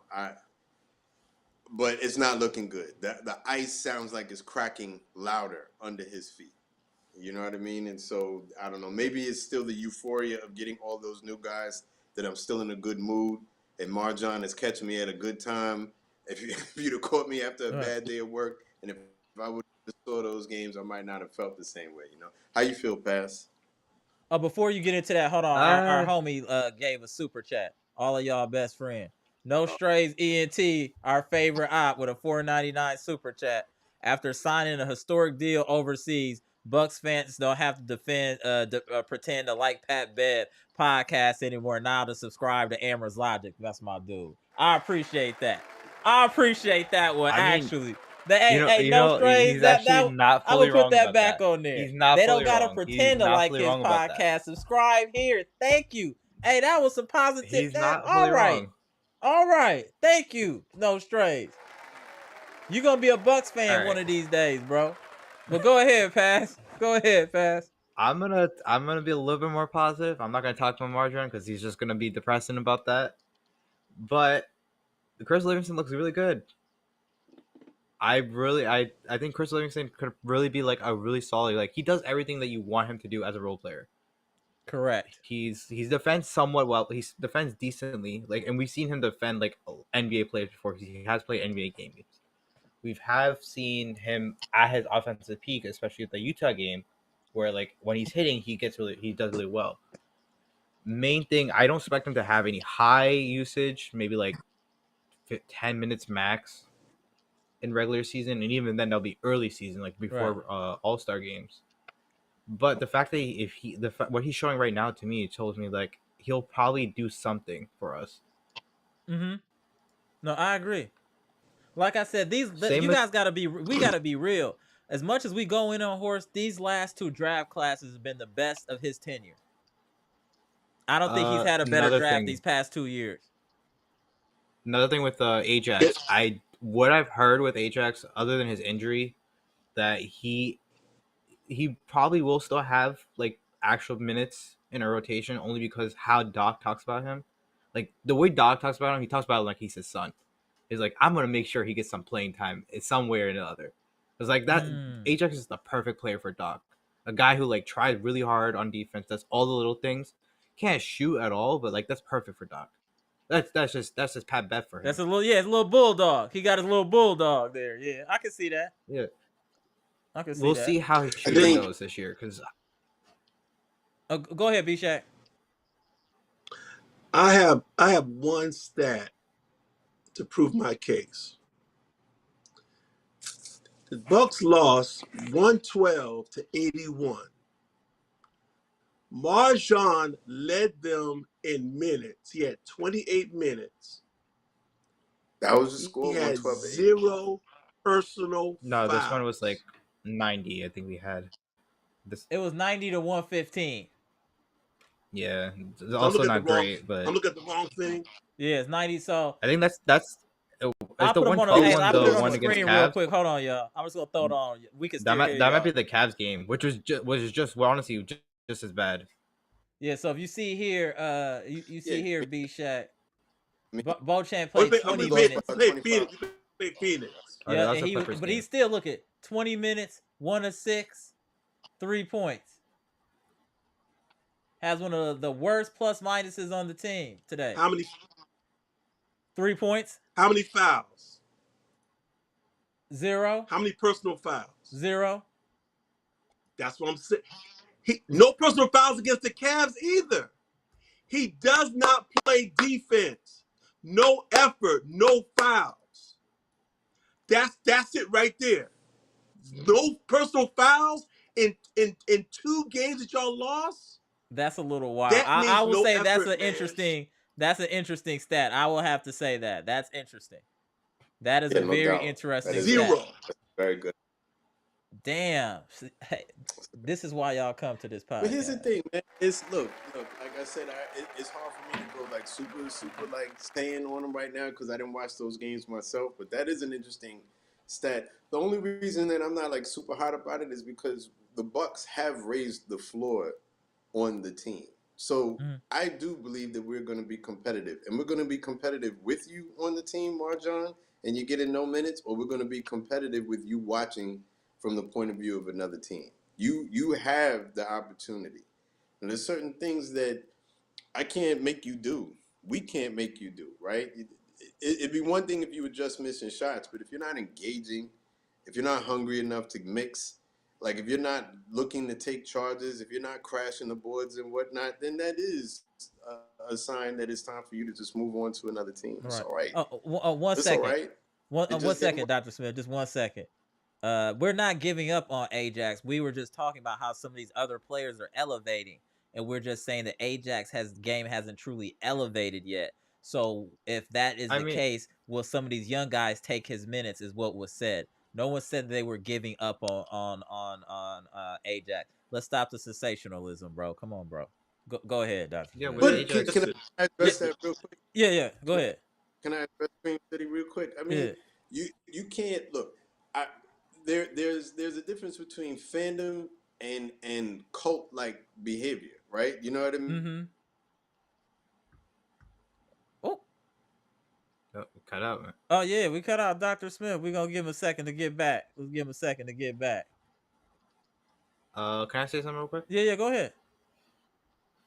But it's not looking good. The ice sounds like it's cracking louder under his feet. You know what I mean? And so, I don't know. Maybe it's still the euphoria of getting all those new guys that I'm still in a good mood. And MarJon is catching me at a good time. If you'd have caught me after a bad day of work, and if I would have saw those games, I might not have felt the same way, you know? How you feel, Pass? Oh, before you get into that, hold on. Our homie gave a super chat. All of y'all best friend. No Strays ENT, our favorite op, with a $4.99 super chat. After signing a historic deal overseas, Bucks fans don't have to pretend to like Pat Bev podcast anymore. Now to subscribe to amaraslogic. That's my dude. I appreciate that. I appreciate that one, actually. No Strays. He's actually not fully wrong. I'm gonna put that back on there. He's not. They don't gotta pretend to like his podcast. Subscribe here. Thank you. Hey, that was some positive. He's not fully wrong. All right. Thank you. No Strays. You're gonna be a Bucks fan one of these days, bro. But go ahead, Pass. Go ahead, Pass. I'm gonna be a little bit more positive. I'm not gonna talk to MarJon because he's just gonna be depressing about that. But Khris Livingston looks really good. I think Khris Livingston could really be like a really solid, like he does everything that you want him to do as a role player. Correct. He's defends somewhat well. He defends decently, like, and we've seen him defend like NBA players before. He has played NBA games. We have seen him at his offensive peak, especially at the Utah game, where like when he's hitting, he does really well. Main thing, I don't expect him to have any high usage, maybe like 10 minutes max in regular season, and even then that'll be early season, like before All-Star games. But the fact that what he's showing right now to me, it tells me like he'll probably do something for us. Mm-hmm. No, I agree. Like I said, we gotta be real. As much as we go in on Horse, these last 2 draft classes have been the best of his tenure. I don't think he's had a better draft these past 2 years. Another thing with Ajax, what I've heard with Ajax, other than his injury, that he probably will still have like actual minutes in a rotation, only because how Doc talks about him. Like the way Doc talks about him, he talks about him like he's his son. He's like, I'm gonna make sure he gets some playing time in some way or another. It's like that. Ajax is the perfect player for Doc. A guy who like tries really hard on defense, does all the little things, can't shoot at all, but like that's perfect for Doc. That's just Pat Bev for him. That's a little bulldog. He got his little bulldog there. Yeah, I can see that. Yeah, I can see we'll that. see how his shooting goes this year. Because go ahead, B-Shack. I have one stat to prove my case. The Bucks lost 112 to 81. MarJon led them in minutes. He had 28 minutes. That was the score. He had 0 personal fouls. This one was like 90. I think we had this. It was 90 to 115. Yeah, it's also not great, but I'm looking at the wrong thing. Yeah, it's 90. So I think that's. I'll put it on the screen real quick. Hold on, y'all. I'm just gonna throw it on. We can. That might be the Cavs game, which was just well, honestly just as bad. Yeah. So if you see here, you see here, B-Shack. Beauchamp played 20 minutes. Play Phoenix. Yeah, but he still look at 20 minutes, 1 of 6, 3 points. Has one of the worst plus minuses on the team today. How many? 3 points. How many fouls? 0. How many personal fouls? 0. That's what I'm saying. No personal fouls against the Cavs either. He does not play defense. No effort, no fouls. That's it right there. No personal fouls in 2 games that y'all lost. That's a little wild. That I means will no say effort, man. that's an interesting stat. I will have to say that. That's interesting. That is a no very doubt. interesting That is Zero. stat. very good. Damn. Hey, this is why y'all come to this podcast. But here's the thing, man. It's look. Like I said, it's hard for me to go like super like staying on them right now because I didn't watch those games myself. But that is an interesting stat. The only reason that I'm not like super hot about it is because the Bucks have raised the floor on the team. So I do believe that we're going to be competitive, and we're going to be competitive with you on the team, MarJon, and you get in no minutes, or we're going to be competitive with you watching from the point of view of another team. You have the opportunity. And there's certain things that I can't make you do. We can't make you do, right? It'd be one thing if you were just missing shots, but if you're not engaging, if you're not hungry enough to mix, like if you're not looking to take charges, if you're not crashing the boards and whatnot, then that is a sign that it's time for you to just move on to another team. It's all right. One it's second. all right. One second, Dr. Smith. Just 1 second. We're not giving up on Ajax. We were just talking about how some of these other players are elevating, and we're just saying that Ajax game hasn't truly elevated yet. So if that is the case, will some of these young guys take his minutes? Is what was said. No one said they were giving up on Ajax. Let's stop the sensationalism, bro. Come on, bro. Go ahead, Dr. Yeah, Smith. But Ajax, can I address that real quick? Yeah. Go ahead. Can I address Cream City real quick? I mean, you can't look. There's a difference between fandom and cult like behavior, right? You know what I mean? Mm-hmm. Oh, cut out, man. Oh yeah, we cut out Dr. Smith. We're gonna give him a second to get back. Let's give him a second to get back. Can I say something real quick? Yeah, go ahead.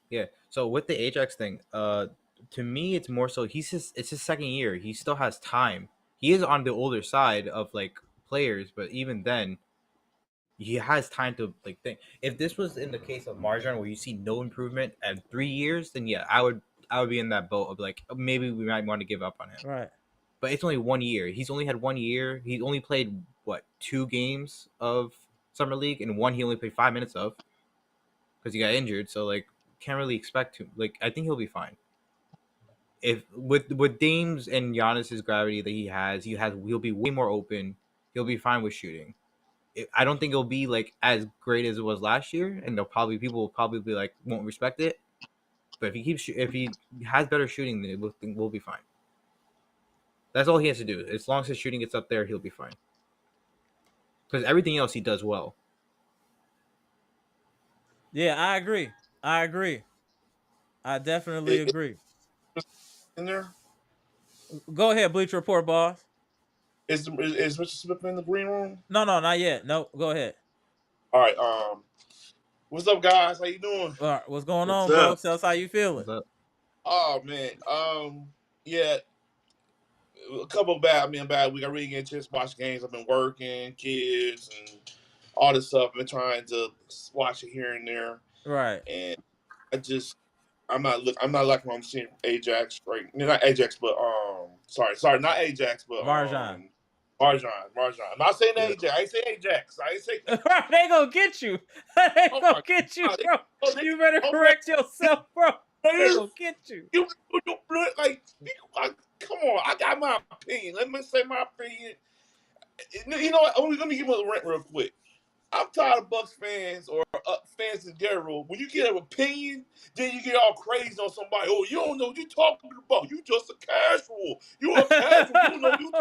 Yeah. So with the Ajax thing, to me it's more so it's his second year. He still has time. He is on the older side of like players, but even then, he has time to like think. If this was in the case of MarJon where you see no improvement at 3 years, then yeah, I would be in that boat of like maybe we might want to give up on him. Right. But it's only 1 year. He's only had 1 year. He's only played 2 games of Summer League, and one he only played 5 minutes of because he got injured. So like, can't really expect to like. I think he'll be fine. If with Dame's and Giannis's gravity that he'll be way more open. He'll be fine with shooting. I don't think it'll be like as great as it was last year, and people will probably be like won't respect it. But if he has better shooting, then we'll be fine. That's all he has to do. As long as his shooting gets up there, he'll be fine. Because everything else he does well. Yeah, I agree. I definitely agree. In there? Go ahead, Bleacher Report, boss. Is Mr. Smith in the green room? No, not yet. No, go ahead. All right. What's up, guys? How you doing? All right, what's going on, bro? Tell us how you feeling. Oh man. Yeah. A couple of bad week. I really get a chance to watch games. I've been working, kids, and all this stuff. I've been trying to watch it here and there. Right. And I'm not like I'm seeing Ajax right. Not Ajax, but sorry, not Ajax, but MarJon. MarJon. I'm not saying Ajax. I ain't say Ajax. I ain't say. They gonna get you. They gonna get you, bro. You better correct yourself, bro. They gonna get you. You come on. I got my opinion. Let me say my opinion. You know what? Let me give you a rant real quick. I'm tired of Bucks fans or fans in general. When you get an opinion, then you get all crazy on somebody. Oh, you don't know what you're talking about. You just a casual. You a casual. You don't know what you're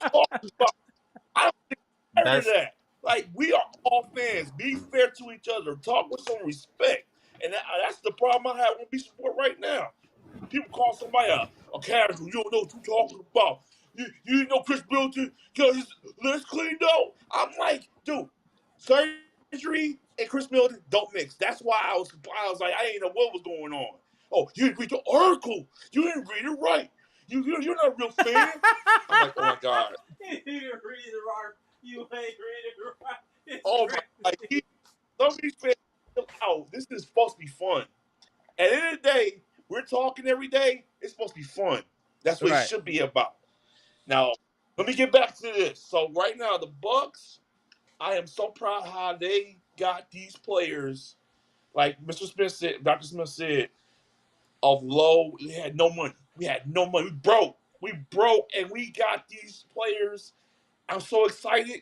talking about. I don't think that. Like, we are all fans. Be fair to each other. Talk with some respect. And that's the problem I have with B-Sport right now. People call somebody a casual. You don't know what you're talking about. You know Khris Middleton got his list cleaned out. I'm like, dude, surgery and Khris Middleton don't mix. That's why I was like, I didn't know what was going on. Oh, you didn't read the article. You didn't read it right. You're not a real fan. I'm like, oh my God. You didn't read it right. You ain't read it right. Oh my God. Some of these fans chill out. This is supposed to be fun. At the end of the day, we're talking every day. It's supposed to be fun. That's what it should be about. Now, let me get back to this. So right now, the Bucks, I am so proud how they got these players. Like Mr. Smith said, Dr. Smith said, of low, we had no money. We had no money. We broke. We broke, and we got these players. I'm so excited.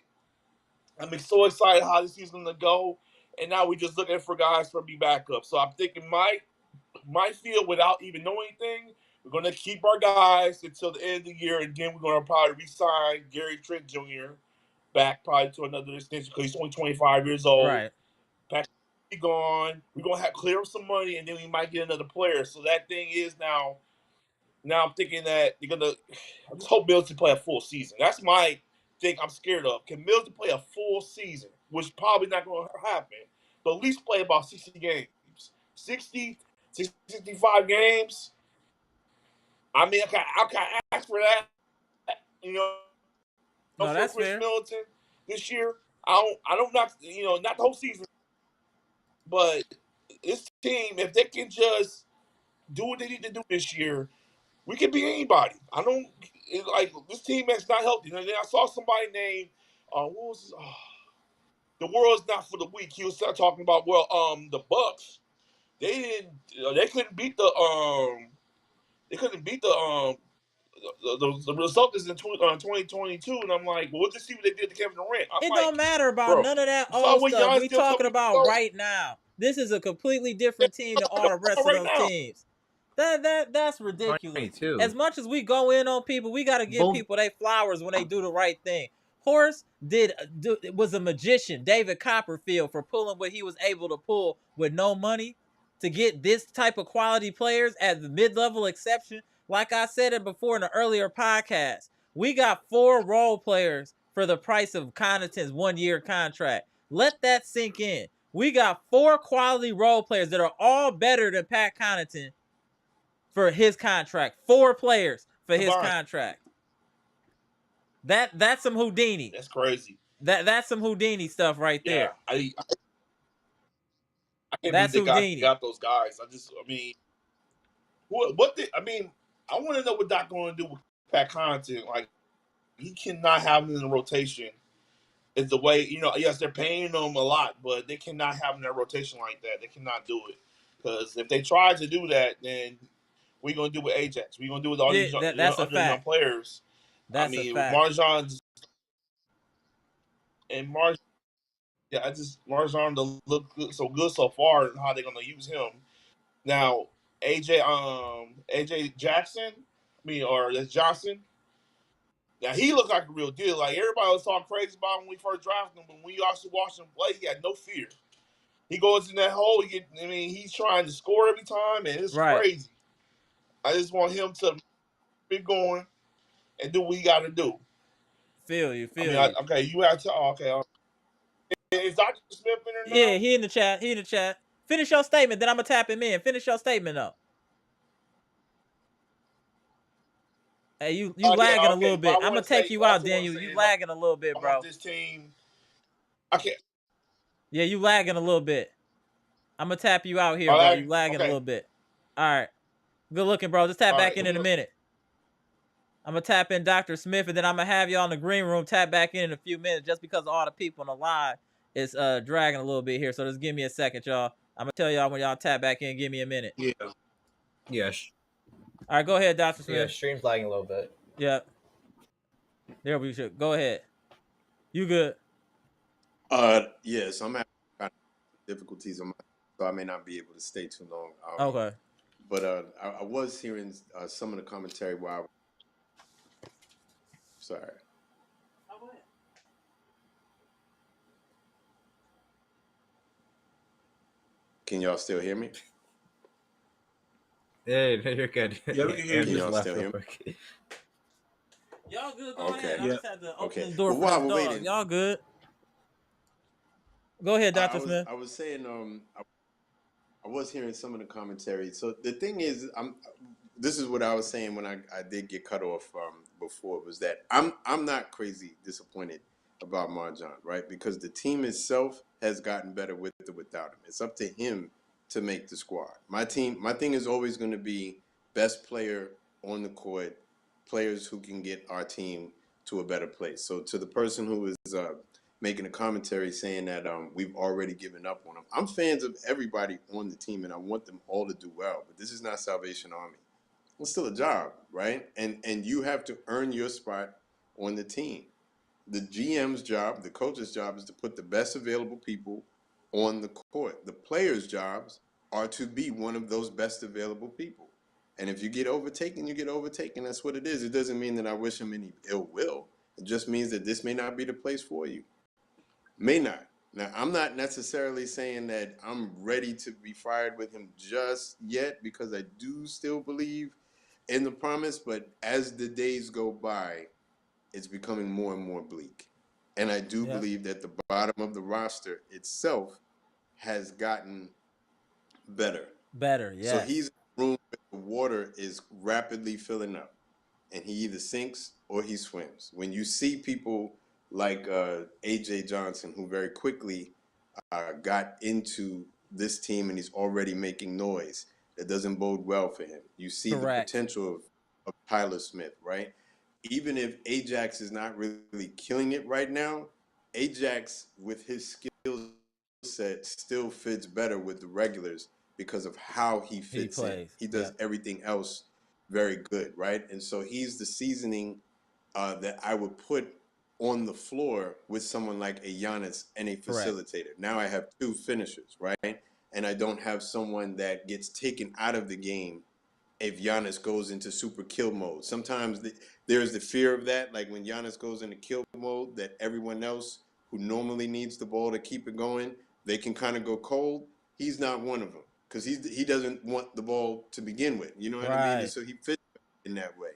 I'm so excited how this season's gonna go. And now we're just looking for guys to be backup. So I'm thinking my field, without even knowing anything, we're gonna keep our guys until the end of the year, and then we're gonna probably re-sign Gary Trent Jr. back probably to another extension because he's only 25 years old. Right. Patrick be gone. We're gonna have clear up some money, and then we might get another player. So that thing is now. Now I'm thinking that you're gonna. I just hope Middleton play a full season. That's my thing. I'm scared of. Can Middleton play a full season? Which probably not going to happen. But at least play about 60 games. 60, 65 games. I mean, I can ask for that. You know, No, for that's Khris fair. Middleton this year. I don't not not the whole season, but this team, if they can just do what they need to do this year, we can beat anybody. I don't like this team that's not healthy. And then I saw somebody named what was his, the world's not for the weak. He was talking about the Bucks. They couldn't beat the result is in 2022, and I'm like, well, we'll just see what they did to Kevin Durant. I'm It like, don't matter about bro, none of that you saw old what stuff. Giannis We did a talking couple about years ago? right now. This is a completely different team than all the rest of Right those now. teams. That's ridiculous. 22. As much as we go in on people, we got to give people their flowers when they do the right thing. Horace was a magician, David Copperfield, for pulling what he was able to pull with no money to get this type of quality players as the mid-level exception. Like I said it before in the earlier podcast, we got 4 role players for the price of Connaughton's 1-year contract. Let that sink in. We got 4 quality role players that are all better than Pat Connaughton for his contract. 4 players for his contract. That's some Houdini. That's crazy. That's some Houdini stuff right there. I can't That's believe Houdini. they got those guys. I mean, I want to know what Doc going to do with Pat Connaughton. Like, he cannot have him in the rotation. It's the way, yes, they're paying them a lot, but they cannot have him in their rotation like that. They cannot do it. Because if they try to do that, then we're going to do with Ajax. We're going to do with all these young players. That's a fact. MarJon and MarJon look so good so far, and how they're going to use him. Now, AJ Jackson, or that's Johnson. Now, he looked like a real deal. Like, everybody was talking crazy about him when we first drafted him, but when you actually watched him play, he had no fear. He goes in that hole. He's trying to score every time, and it's crazy. I just want him to be going and do what he got to do. Feel you. Okay, you have to. Okay. Is Dr. Smith in there now? Yeah, he in the chat. Finish your statement, then I'm going to tap him in. Finish your statement, though. Hey, you lagging a little bit. I'm going to take you out, Daniel. You lagging a little bit, bro. This team. Okay. Yeah, you lagging a little bit. I'm going to tap you out here, bro. You lagging a little bit. All right. Good looking, bro. Just tap back in a minute. I'm going to tap in Dr. Smith, and then I'm going to have y'all in the green room tap back in a few minutes just because all the people on the live is dragging a little bit here. So just give me a second, y'all. I'm going to tell y'all when y'all tap back in. Give me a minute. Yeah. Yes. All right, go ahead, Dr. Smith. Yeah, stream's lagging a little bit. Yeah. There we should. Go ahead. You good? Yes, I'm having kind of difficulties on my, so I may not be able to stay too long. Okay. But I was hearing some of the commentary while I was... Sorry. Oh, go ahead. Can y'all still hear me? Hey, you're good. Yeah, we can hear you. Y'all still hear me? Y'all good? Go ahead. I just had to open the door Well, for while the we're dog. waiting, Y'all good? Go ahead, Dr. Smith. I was saying, I was hearing some of the commentary. So the thing is, this is what I was saying when I did get cut off before, was that I'm not crazy disappointed about MarJon, right? Because the team itself has gotten better with or without him. It's up to him to make the squad. My thing is always going to be best player on the court, players who can get our team to a better place. So to the person who is making a commentary saying that we've already given up on them, I'm fans of everybody on the team, and I want them all to do well. But this is not Salvation Army. It's still a job, right? And you have to earn your spot on the team. The GM's job, the coach's job, is to put the best available people on the court. The players' jobs are to be one of those best available people. And if you get overtaken, you get overtaken. That's what it is. It doesn't mean that I wish him any ill will. It just means that this may not be the place for you. May not. Now, I'm not necessarily saying that I'm ready to be fired with him just yet, because I do still believe in the promise. But as the days go by, it's becoming more and more bleak. And I do believe that the bottom of the roster itself has gotten better. Better, yeah. So he's in a room where the water is rapidly filling up, and he either sinks or he swims. When you see people like A.J. Johnson, who very quickly got into this team and he's already making noise, that doesn't bode well for him. You see the potential of Tyler Smith, right? Even if Ajax is not really killing it right now, Ajax with his skill set still fits better with the regulars because of how he fits in. He does everything else very good, right? And so he's the seasoning that I would put on the floor with someone like a Giannis and a facilitator. Now I have two finishers, right? And I don't have someone that gets taken out of the game if Giannis goes into super kill mode. Sometimes there's the fear of that, like when Giannis goes into kill mode, that everyone else who normally needs the ball to keep it going, they can kind of go cold. He's not one of them, because he doesn't want the ball to begin with. You know what I mean? And so he fits in that way.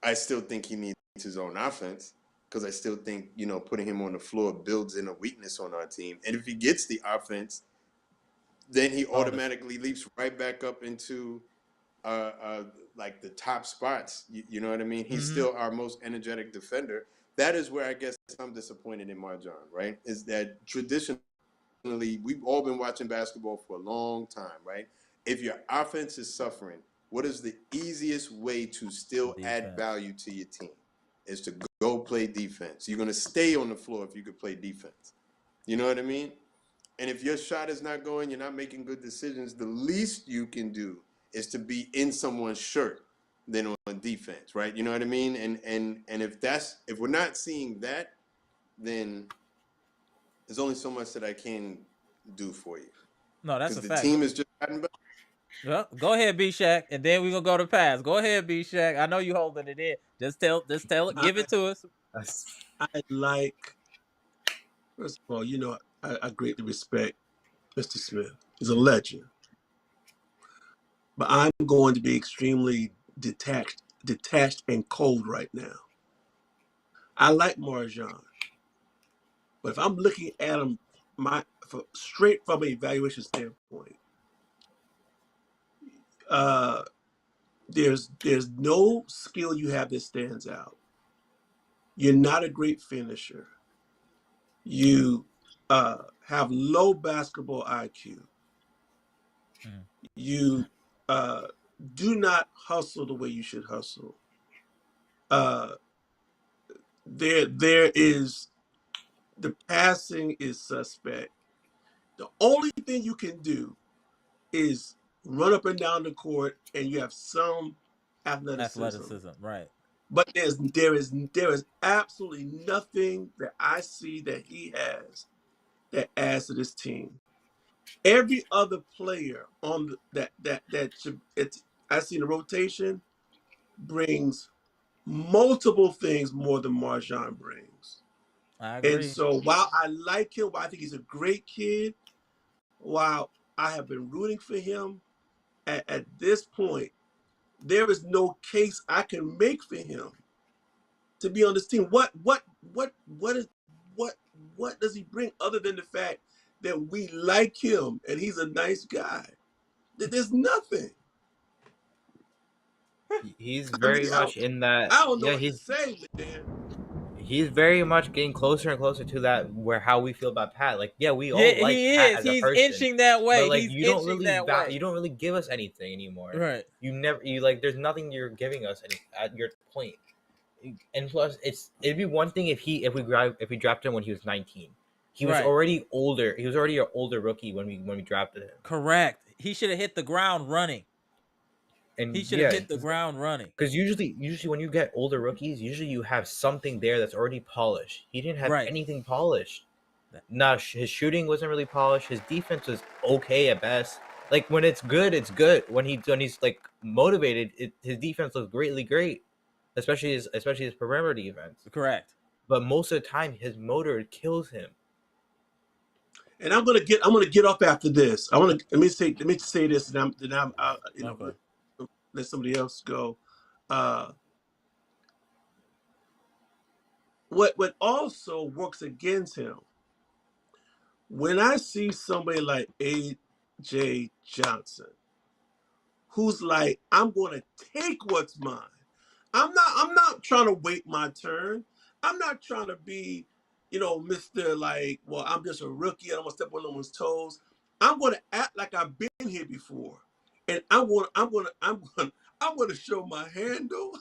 I still think he needs his own offense, because I still think, putting him on the floor builds in a weakness on our team. And if he gets the offense, then he automatically leaps right back up into like the top spots. You know what I mean? He's still our most energetic defender. That is where I guess I'm disappointed in MarJon, right? Is that traditionally we've all been watching basketball for a long time, right? If your offense is suffering, what is the easiest way to still add value to your team? Is to go play defense. You're going to stay on the floor if you could play defense. You know what I mean? And if your shot is not going, you're not making good decisions, the least you can do is to be in someone's shirt than on defense, right? You know what I mean? And if we're not seeing that, then there's only so much that I can do for you. No, that's a fact. The team is just gotten better. Well, go ahead, B-Shack, and then we're gonna go to pass. Go ahead, B-Shack. I know you holding it in. Just tell it, give it to us. I first of all, I greatly respect Mr. Smith. He's a legend. But I'm going to be extremely detached and cold right now. I like MarJon, but if I'm looking at him straight from an evaluation standpoint, there's no skill you have that stands out. You're not a great finisher. You have low basketball IQ. You do not hustle the way you should hustle. There is, the passing is suspect. The only thing you can do is run up and down the court, and you have some athleticism, right? But there is absolutely nothing that I see that he has that adds to this team. Every other player on I see in the rotation brings multiple things more than MarJon brings. I agree. And so while I like him, while I think he's a great kid, while I have been rooting for him, at this point, there is no case I can make for him to be on this team. What does he bring other than the fact that we like him and he's a nice guy? There's nothing. He's very much in that. I don't know what to say, man. He's very much getting closer and closer to that how we feel about Pat. Like, we all like Pat as a person. He's inching that way. But like, he's you don't really give us anything anymore. Right. You there's nothing you're giving us at your point. And plus, it'd be one thing if we drafted him when he was 19. He was Right. already older. He was already an older rookie when we drafted him. Correct. He should have hit the ground running. And He should have hit the ground running. Because usually when you get older rookies, usually you have something there that's already polished. He didn't have anything polished. His shooting wasn't really polished. His defense was okay at best. Like when it's good, it's good. When he's like motivated, his defense looks great. Especially his perimeter defense. Correct. But most of the time, his motor kills him. And I'm gonna get off after this. Let me say this, and I'm Okay. let somebody else go. What also works against him, when I see somebody like A.J. Johnson, who's like, I'm gonna take what's mine. I'm not trying to wait my turn. I'm not trying to be, Mr. like, well, I'm just a rookie. I don't want to step on no one's toes. I'm going to act like I've been here before, and I'm going to show my handle.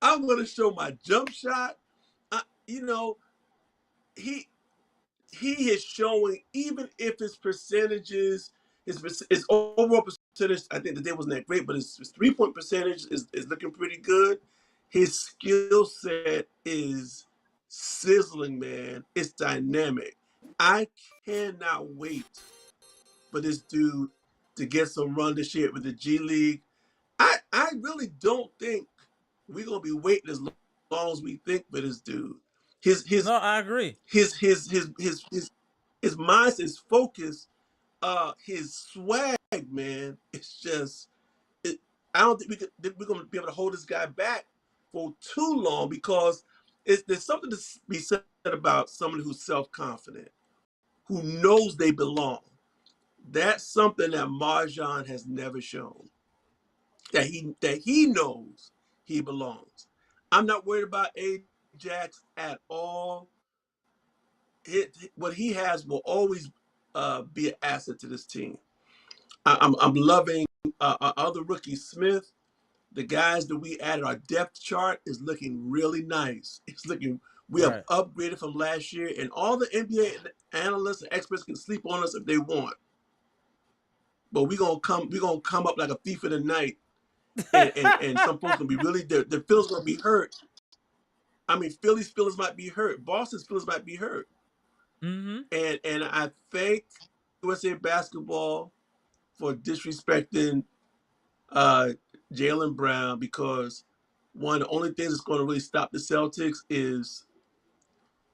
I'm going to show my jump shot. He is showing, even if his percentages, his overall percentage, I think the day wasn't that great, but his 3-point percentage is looking pretty good. His skill set is sizzling, man. It's dynamic. I cannot wait for this dude to get some run this year with the G League. I really don't think we're gonna be waiting as long as we think for this dude. No, I agree. His mindset, his focus, his swag, man. It's just, I don't think we're going to be able to hold this guy back for too long, because there's something to be said about someone who's self-confident, who knows they belong. That's something that MarJon has never shown. That he knows he belongs. I'm not worried about Ajax at all. What he has will always be an asset to this team. I'm loving our other rookie, Smith. The guys that we added, our depth chart is looking really nice. We have upgraded from last year, and all the NBA analysts and experts can sleep on us if they want. But we're gonna come up like a thief in the night, and some folks gonna be really, the Phillies gonna be hurt. I mean, Phillies might be hurt. Boston's Phillies might be hurt. Mm-hmm. And I thank USA Basketball for disrespecting Jaylen Brown, because one of the only things that's going to really stop the Celtics is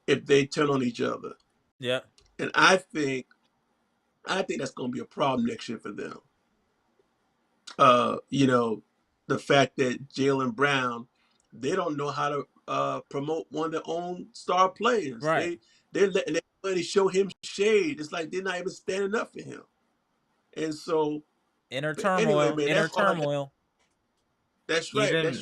if they turn on each other. Yeah. And I think that's going to be a problem next year for them. The fact that Jaylen Brown, they don't know how to promote one of their own star players. Right. They're letting everybody show him shade. It's like they're not even standing up for him. And so inner turmoil. That's right.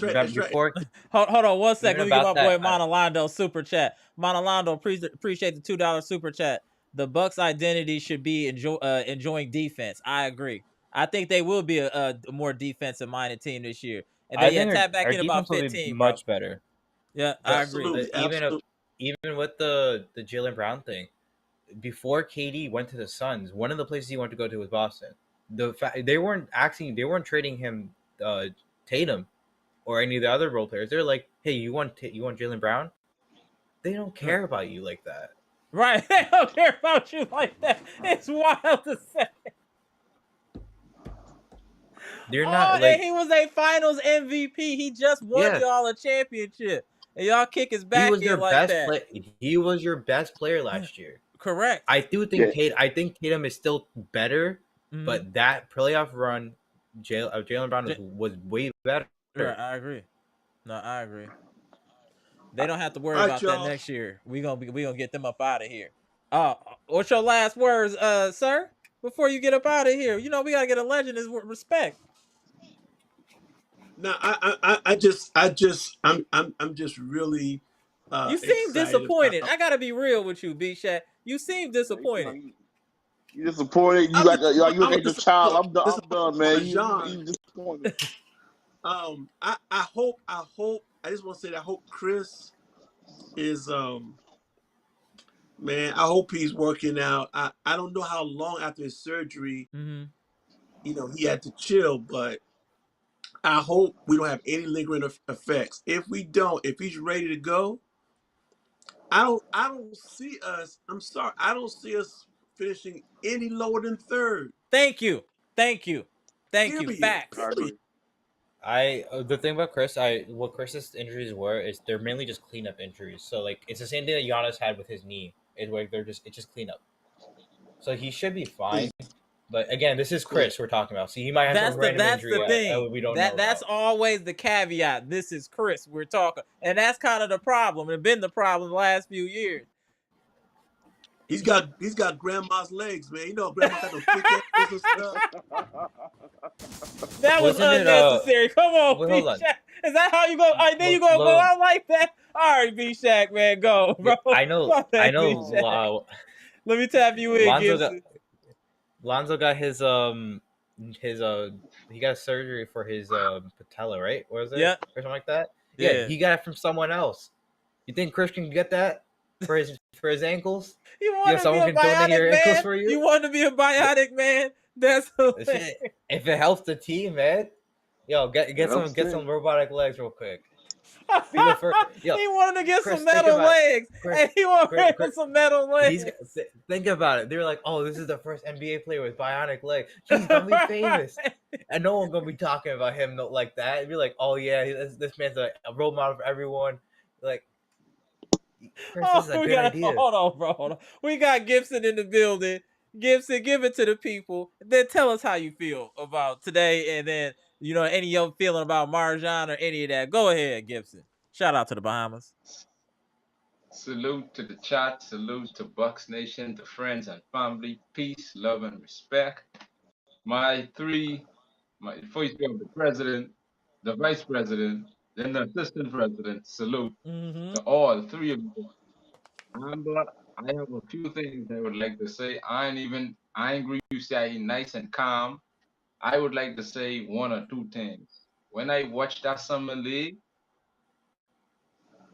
Hold on 1 second. Let me get my boy Monalando super chat. Monalando, appreciate the $2 super chat. The Bucks' identity should be enjoying defense. I agree. I think they will be a more defensive-minded team this year. And they tap back in about 15. Much better. Yeah, I agree. Even with the Jaylen Brown thing, before KD went to the Suns, one of the places he wanted to go to was Boston. The fact they weren't trading him Tatum or any of the other role players. They're like, hey, you want Jaylen Brown? They don't care about you like that. Right. They don't care about you like that. It's wild to say. They're not and he was a finals MVP. He just won y'all a championship. And y'all kick his back in like that. He was your best player last year. Correct. I do think Tatum is still better, but that playoff run, Jaylen Brown was way better. Right, I agree. No, I agree. They don't have to worry about that next year. We gonna get them up out of here. What's your last words, sir? Before you get up out of here, we gotta get a legend is with respect. No, I'm just really. You seem disappointed. I gotta be real with you, B-Shat. You seem disappointed. You disappointed. You like a child. I'm done, man. You disappointed. I hope I just want to say that I hope Khris is man, I hope he's working out. I don't know how long after his surgery, Mm-hmm. he had to chill, but I hope we don't have any lingering effects. If we don't, if he's ready to go, I don't see us. I'm sorry, I don't see us finishing any lower than third. Thank you. Period. Facts. I agree. The thing about what Chris's injuries were is they're mainly just cleanup injuries. So like it's the same thing that Giannis had with his knee. It's where it's just cleanup. So he should be fine. But again, this is Khris we're talking about. So he might have some random injury the thing. we don't know. That's always the caveat. This is Khris we're talking, and that's kind of the problem. It's been the problem the last few years. He's got grandma's legs, man. You know, grandma got those thick ankles and stuff. That was unnecessary. Come on, B-Shack. Is that how you go? Then you gonna go out like that? All right, B-Shack, man, go, bro. I know. Let me tap you in, Gibson. Lonzo got his he got surgery for his patella, right? What was it? Yeah. Or something like that. Yeah, he got it from someone else. You think Khris can get that for his ankles? You want to be a bionic man? You want to be a bionic man? That's hilarious. If it helps the team, man. Yo, get some robotic legs real quick. He wanted to get some metal legs. And he wanted some metal legs. Think about it. They were like, "Oh, this is the first NBA player with bionic legs. He's gonna be famous." And no one's gonna be talking about him like that. It'd be like, "Oh yeah, this man's a role model for everyone." Like, Khris, this is a good idea. Hold on, bro. Hold on. We got Gibson in the building. Gibson, give it to the people. Then tell us how you feel about today, and then any of your feeling about MarJon or any of that. Go ahead, Gibson. Shout out to the Bahamas. Salute to the chat. Salute to Bucks Nation, to friends and family. Peace, love, and respect. My first the president, the vice president, then the assistant president. Salute to all three of them. I have a few things I would like to say. I ain't agree you say nice and calm. I would like to say one or two things. When I watched that summer league,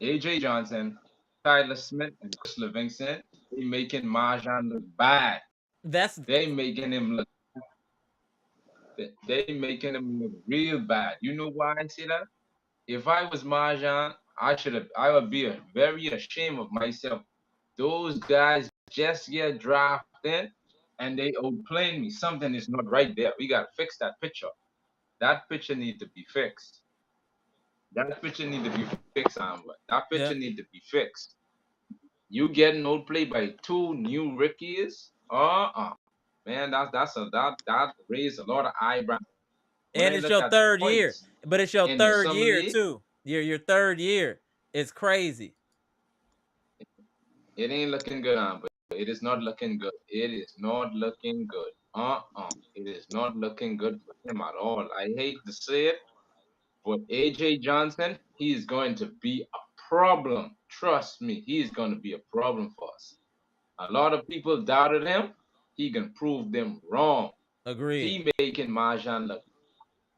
AJ Johnson, Tyler Smith, and Chris Livingston, they making MarJon look bad. They making him look real bad. You know why I say that? If I was MarJon, I would be very ashamed of myself. Those guys just get drafted and they outplaying me. Something is not right there. We got to fix that picture. That picture need to be fixed. That picture need to be fixed, Amber. That picture need to be fixed. You getting outplayed by two new rookies? Man, that raised a lot of eyebrows. And it's your third year. But it's your third year too. Your third year. It's crazy. It ain't looking good, Amber. It is not looking good. It is not looking good. It is not looking good for him at all. I hate to say it, but AJ Johnson, he is going to be a problem. Trust me, he is going to be a problem for us. A lot of people doubted him. He can prove them wrong. Agreed. He making MarJon look.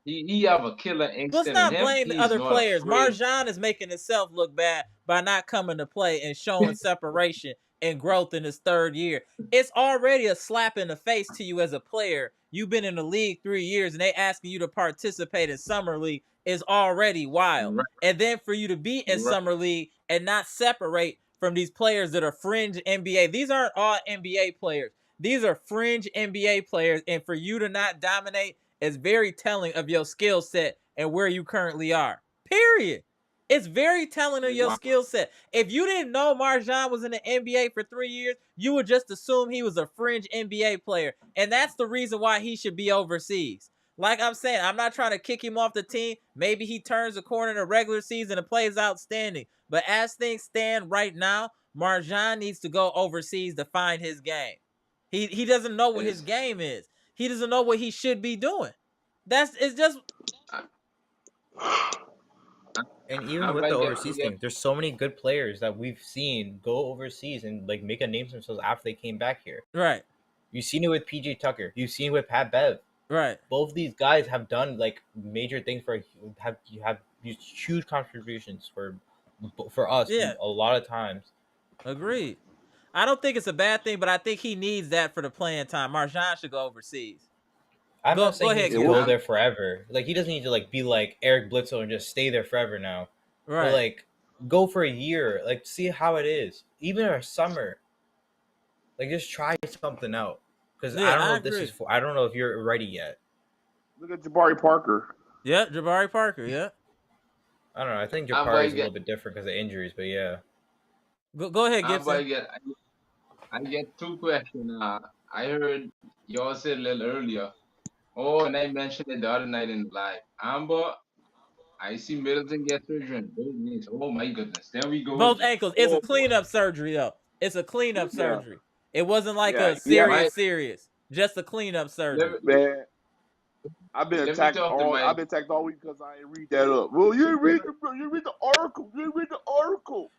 He have a killer instinct in him. Let's not blame the other players. MarJon is making himself look bad by not coming to play and showing separation and growth in his third year. It's already a slap in the face to you as a player. You've been in the league 3 years and they asking you to participate in summer league is already wild. Right. And then for you to be in summer league and not separate from these players that are fringe NBA. These aren't all NBA players. These are fringe NBA players. And for you to not dominate is very telling of your skill set and where you currently are. Period. It's very telling of your skill set. If you didn't know MarJon was in the NBA for 3 years, you would just assume he was a fringe NBA player. And that's the reason why he should be overseas. Like I'm saying, I'm not trying to kick him off the team. Maybe he turns the corner in the regular season and plays outstanding. But as things stand right now, MarJon needs to go overseas to find his game. He doesn't know what his game is. He doesn't know what he should be doing. It's just. And even with the overseas thing, there's so many good players that we've seen go overseas and like make a name for themselves after they came back here. Right. You've seen it with PJ Tucker. You've seen it with Pat Bev. Right. Both these guys have done like major things have huge contributions for us Yeah, a lot of times. agreed. I don't think it's a bad thing, but I think he needs that for the playing time. MarJon should go overseas. I'm not Go saying he ahead, needs Yeah, to what, go Gibson. there forever. Like he doesn't need to like be like Eric Bledsoe and just stay there forever now. But Right. like go for a year, like see how it is. Even a summer. Like just try something out. Because I Yeah, don't know I if this is agree. for I don't know if you're ready yet. look at Jabari Parker. Yep, Jabari Parker. Yep. I don't know. I think I'm about Jabari to is a little get. bit different because of injuries, but yeah. Go ahead, I'm about Gibson. to get. I get two questions. I heard y'all said a little earlier. Oh, and I mentioned it the other night in the live. Amber, I see Middleton get surgery on both knees. Oh my goodness. There we go Both again. ankles. It's a Oh boy. cleanup surgery, though. It's a cleanup Yeah, surgery. It wasn't like yeah, a yeah, My serious. Just a cleanup let surgery. me, man. I've been let me attacked talk to all. my I've been attacked all week because I didn't read that up. Well, you didn't read the article. You didn't read the article.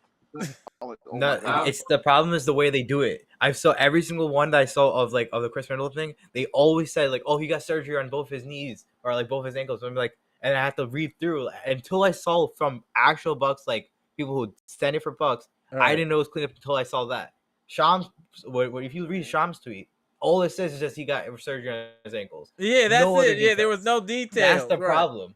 I'm like, oh my No, god. it's the problem is the way they do it. I saw every single one that I saw of the Khris Middleton thing. They always said like, "Oh, he got surgery on both his knees or like both his ankles." And I'm like, and I have to read through until I saw from actual Bucks, like people who stand it for Bucks. I Right. didn't know it was clean up until I saw that. Shams, if you read Shams' tweet, all it says is just he got surgery on his ankles. Yeah, that's No other it. Yeah, there was details. no That's detail. the Right. problem.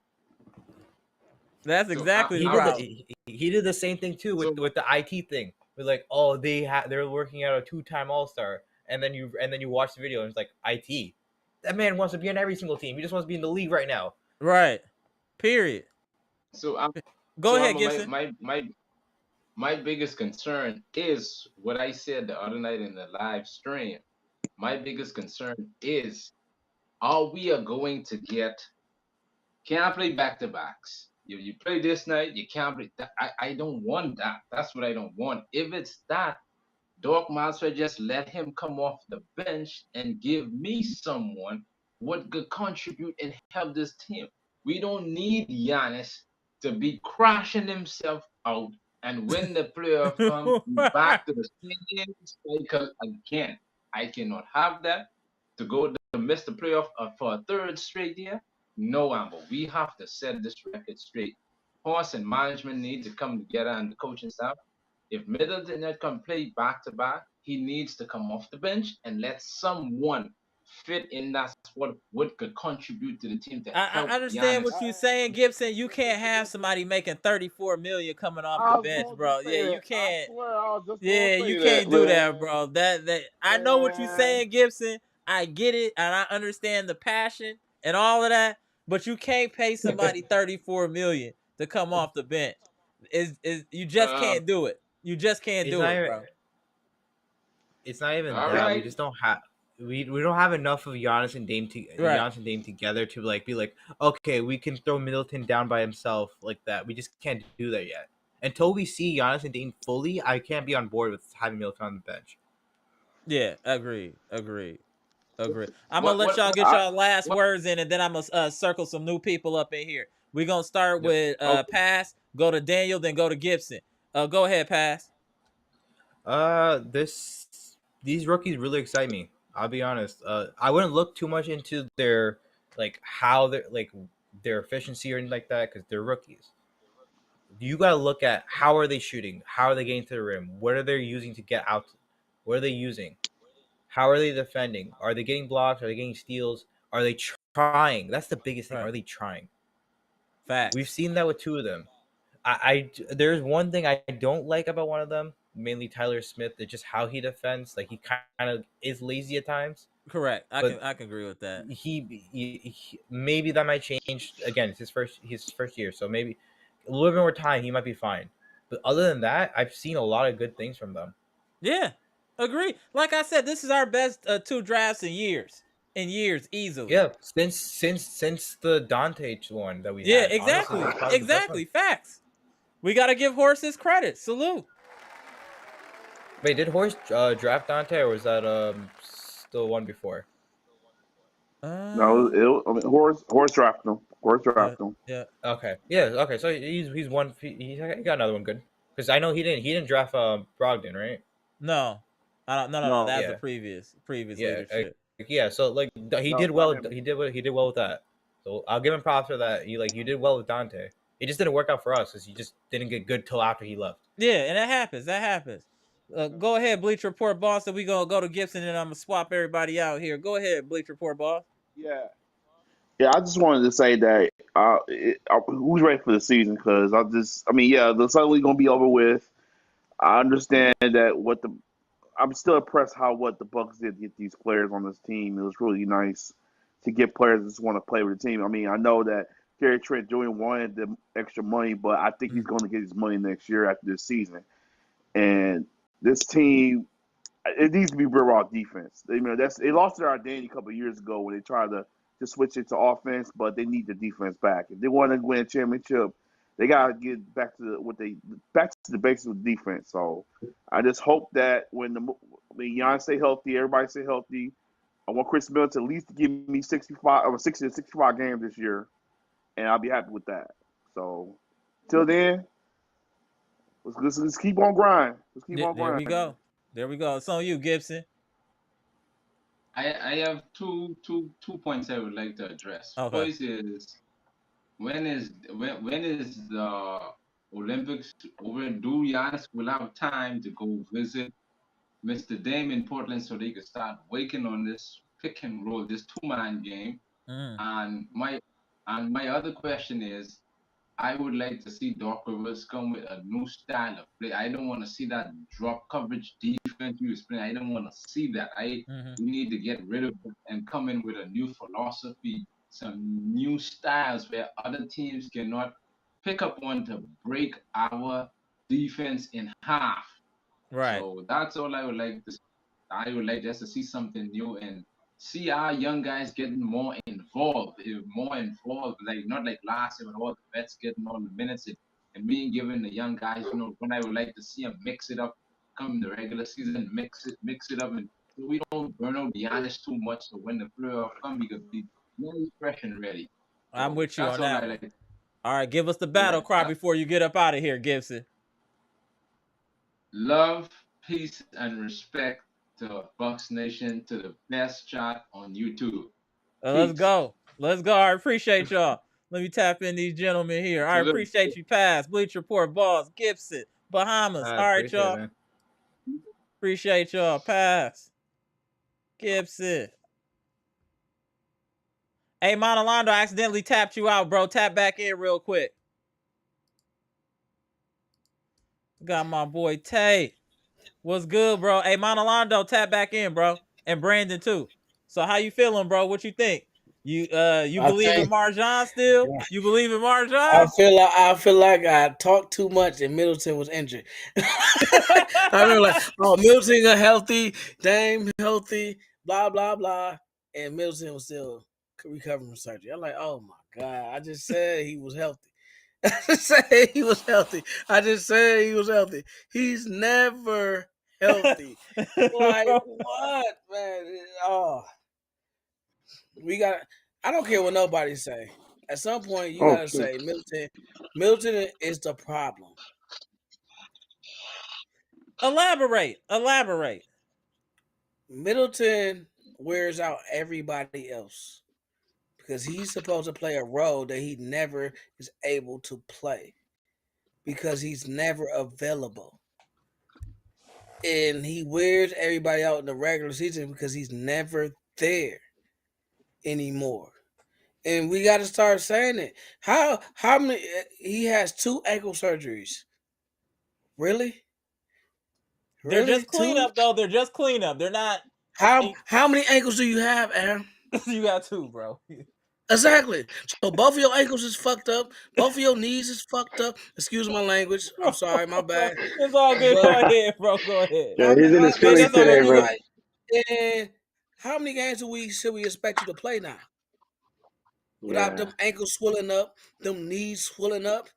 That's so exactly the He did problem. he did the same thing too so with the IT thing. With like, oh, they're working out a 2-time All-Star, and then you watch the video and it's like IT. That man wants to be on every single team. He just wants to be in the league right now. Right. Period. so I'm Go ahead, Amber, Gibson. my biggest concern is what I said the other night in the live stream. My biggest concern is are we are going to get can't play back to backs. You play this night, you can't play that. I don't want that. That's what I don't want. If it's that, Doc Master just let him come off the bench and give me someone what could contribute and help this team. We don't need Giannis to be crashing himself out and when the playoff come back to the same cycle again. I cannot have that to go to miss the playoff for a third straight year. No, Amber. We have to set this record straight. Horse and management need to come together and the coaching staff. If Middleton not come play back to back, he needs to come off the bench and let someone fit in that spot what could contribute to the team to I help understand Giannis. what you're saying, Gibson. You can't have somebody making 34 million coming off the I was bench, going to bro. Yeah, say you that. I can't. swear, I was just going Yeah, to you say that, can't do man. that, bro. That I know what you're Man, saying, Gibson. I get it, and I understand the passion and all of that. But you can't pay somebody 34 million to come off the bench. Is you just uh, can't do it. You just can't It's do not it, even bro. it's not even all that. We right. just don't have we don't have enough of Right. Giannis and Dame together to like be like, okay, we can throw Middleton down by himself like that. We just can't do that yet. Until we see Giannis and Dame fully, I can't be on board with having Middleton on the bench. Yeah, agreed. I'm gonna What let what y'all what get I, y'all last what? words in, and then I'm gonna circle some new people up in here. We're gonna start Yep. with Okay. Pass, go to Daniel, then go to Gibson. Go ahead, Pass. These rookies really excite me. I'll be honest. I wouldn't look too much into their like how they're like their efficiency or anything like that because they're rookies. You got to look at how are they shooting, how are they getting to the rim, what are they using to get out, what are they using, how are they defending, are they getting blocks, are they getting steals, are they trying? That's the biggest thing. Right. Are they trying? We've Facts. seen that with two of them. There's one thing I don't like about one of them, mainly Tyler Smith. It's just how he defends. Like he kind of is lazy at times, Correct. but I can agree with that. he maybe that might change. Again, it's his first year, so maybe a little bit more time he might be fine. But other than that, I've seen a lot of good things from them. Yeah, agree. Like I said, this is our best two drafts in years. In years, easily. Yeah, since the Dante one that we Yeah, had, honestly, exactly. that's probably the best one. Exactly. Facts. We gotta give Horse his credit. Salute. Wait, did Horse draft Dante or was that still one before? no, I mean, horse drafted him. Horse Yeah, drafted him. yeah. Okay, yeah, okay. So he's one. He got another one good because I know he didn't draft Brogdon, right? No, I don't. No. No, That's the Yeah, previous yeah, leadership. yeah. So like he no, did not well. him. He did well with that. So I'll give him props for that. You did well with Dante. It just didn't work out for us because he just didn't get good till after he left. Yeah, and that happens. That happens. Go ahead, Bleach Report boss. And we gonna go to Gibson, and I'm gonna swap everybody out here. Go ahead, Bleach Report boss. Yeah. Yeah, I just wanted to say that who's ready for the season? Because the Sun League gonna be over with. I understand that I'm still impressed what the Bucks did to get these players on this team. It was really nice to get players that just want to play with the team. I mean, I know that Gary Trent Jr. wanted the extra money, but I think he's going to get his money next year after this season. And this team, it needs to be real raw defense. They lost their identity a couple of years ago when they tried to just switch it to offense, but they need the defense back. If they want to win a championship, they gotta get back to the basics of defense. So I just hope that Giannis stay healthy, everybody stay healthy. I want Khris Middleton at least to give me 60 to 65 games this year, and I'll be happy with that. So till then, let's keep on grinding. There we go. There we go. It's on you, Gibson. I have two points I would like to address. Okay. First is when is the Olympics over? Do Giannis will have time to go visit Mr. Dame in Portland so they can start working on this pick and roll, this 2-man game? And my other question is, I would like to see Doc Rivers come with a new style of play. I don't want to see that drop coverage defense he was playing. I don't want to see that. We need to get rid of it and come in with a new philosophy, some new styles where other teams cannot pick up on to break our defense in half. Right. So that's all I would like to see. I would like just to see something new and see our young guys getting more involved, like not like last year, but all the vets getting all the minutes and being given the young guys, when I would like to see them mix it up, come the regular season, mix it up, and so we don't burn out Giannis too much. So when the playoff come, we could be really fresh and ready. So I'm with you on that. All right, give us the battle cry before you get up out of here, Gibson. Love, peace, and respect to Bucks Nation, to the best chat on YouTube. Let's go. I appreciate y'all. Let me tap in these gentlemen here. I appreciate you, Pass, Bleach Report, Boss, Gibson, Bahamas. All right, y'all. Appreciate y'all. Pass. Gibson. Hey, Monalando, I accidentally tapped you out, bro. Tap back in real quick. Got my boy Tay. What's good, bro? Hey, Monalando, tap back in, bro. And Brandon, too. So how you feeling, bro? What you think? You believe in MarJon still? Yeah. You believe in MarJon? I feel like I talked too much and Middleton was injured. I mean, like, Middleton got healthy, Dame healthy, blah blah blah, and Middleton was still recovering from surgery. I'm like, oh my god! I just said he was healthy. He's never healthy. Like what, man? Oh. I don't care what nobody say. At some point, you gotta say Middleton is the problem. Elaborate. Middleton wears out everybody else because he's supposed to play a role that he never is able to play because he's never available. And he wears everybody out in the regular season because he's never there anymore. And we got to start saying it. How many? He has 2 ankle surgeries. Really? They're just cleanup, though. They're just cleanup. They're not. How many ankles do you have, Aaron? You got 2, bro. Exactly. So both of your ankles is fucked up. Both of your knees is fucked up. Excuse my language. I'm sorry. My bad. It's all good. Go ahead, bro. Go ahead. Yeah, he's in his feelings today, bro. And how many games should we expect you to play now? Without them ankles swelling up, them knees swelling up.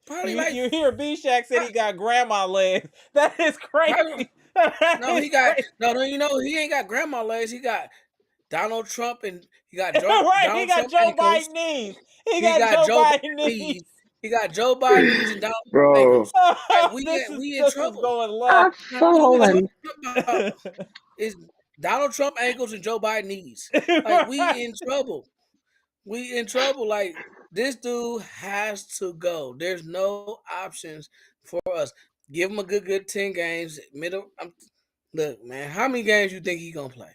Probably you hear B-Shack said he got grandma legs. That is crazy. He ain't got grandma legs. He got Donald Trump and he got Joe. Right, he got Joe Biden knees. He got Joe Biden knees. He got Joe Biden knees and Donald Trump ankles. Like, we in trouble. Going low. It's Donald Trump ankles and Joe Biden knees. Like we in trouble. We in trouble. Like This dude has to go. There's no options for us. Give him a good 10 games. Look, man, how many games you think he gonna play?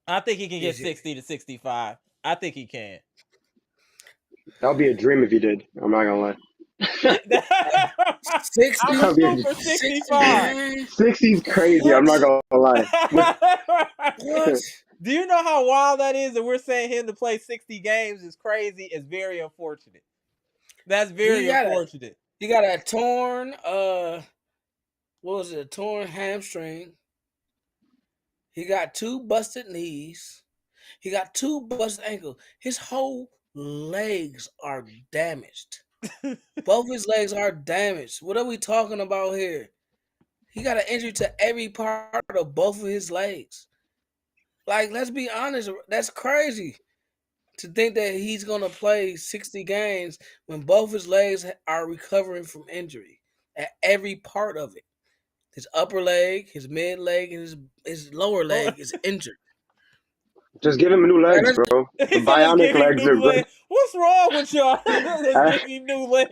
I think he can get This year? 60 to 65. I think he can. That would be a dream if you did. I'm not gonna lie. I'm 60, a That'd be shoot for 60 65. games. 60's crazy. What? I'm not gonna lie. What? Do you know how wild that is? That we're saying him to play 60 games is crazy. It's very unfortunate. That's very unfortunate. He got a torn what was it? A torn hamstring. He got 2 busted knees. He got 2 busted ankles. His whole legs are damaged. Both his legs are damaged. What are we talking about here? He got an injury to every part of both of his legs. Like, let's be honest, that's crazy to think that he's gonna play 60 games when both his legs are recovering from injury at every part of it. His upper leg, his mid leg, and his lower leg is injured. Just give him new legs, bro. The He said, "Let's bionic give him legs are new good. legs." What's wrong with y'all? Let's give him new legs.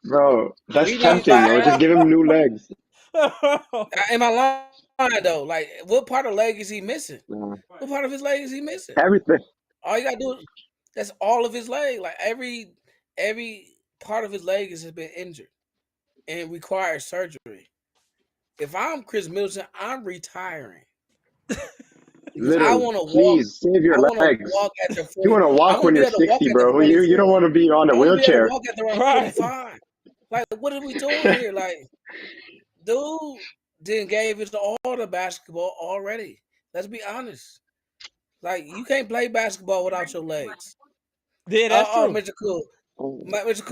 Bro, that's We not tempting, about bro. that. Just give him new legs. Am I lying though? Like, what part of leg is he missing? Nah. What part of his leg is he missing? Everything. All you gotta do is that's all of his leg. Like every part of his leg has been injured and requires surgery. If I'm Khris Middleton, I'm retiring. Because I Literally, want to walk. please save your I want to legs. walk at the 40. You want to I walk want when to be you're able to walk 60, at the bro. 44. You don't want to be on a I want to be able to wheelchair. walk at the Right. 45. Like, what are we doing here? Like, dude didn't gave us all the basketball already. Let's be honest. Like, you can't play basketball without your legs. Yeah, that's true. Mr. Cool. Oh. Mr.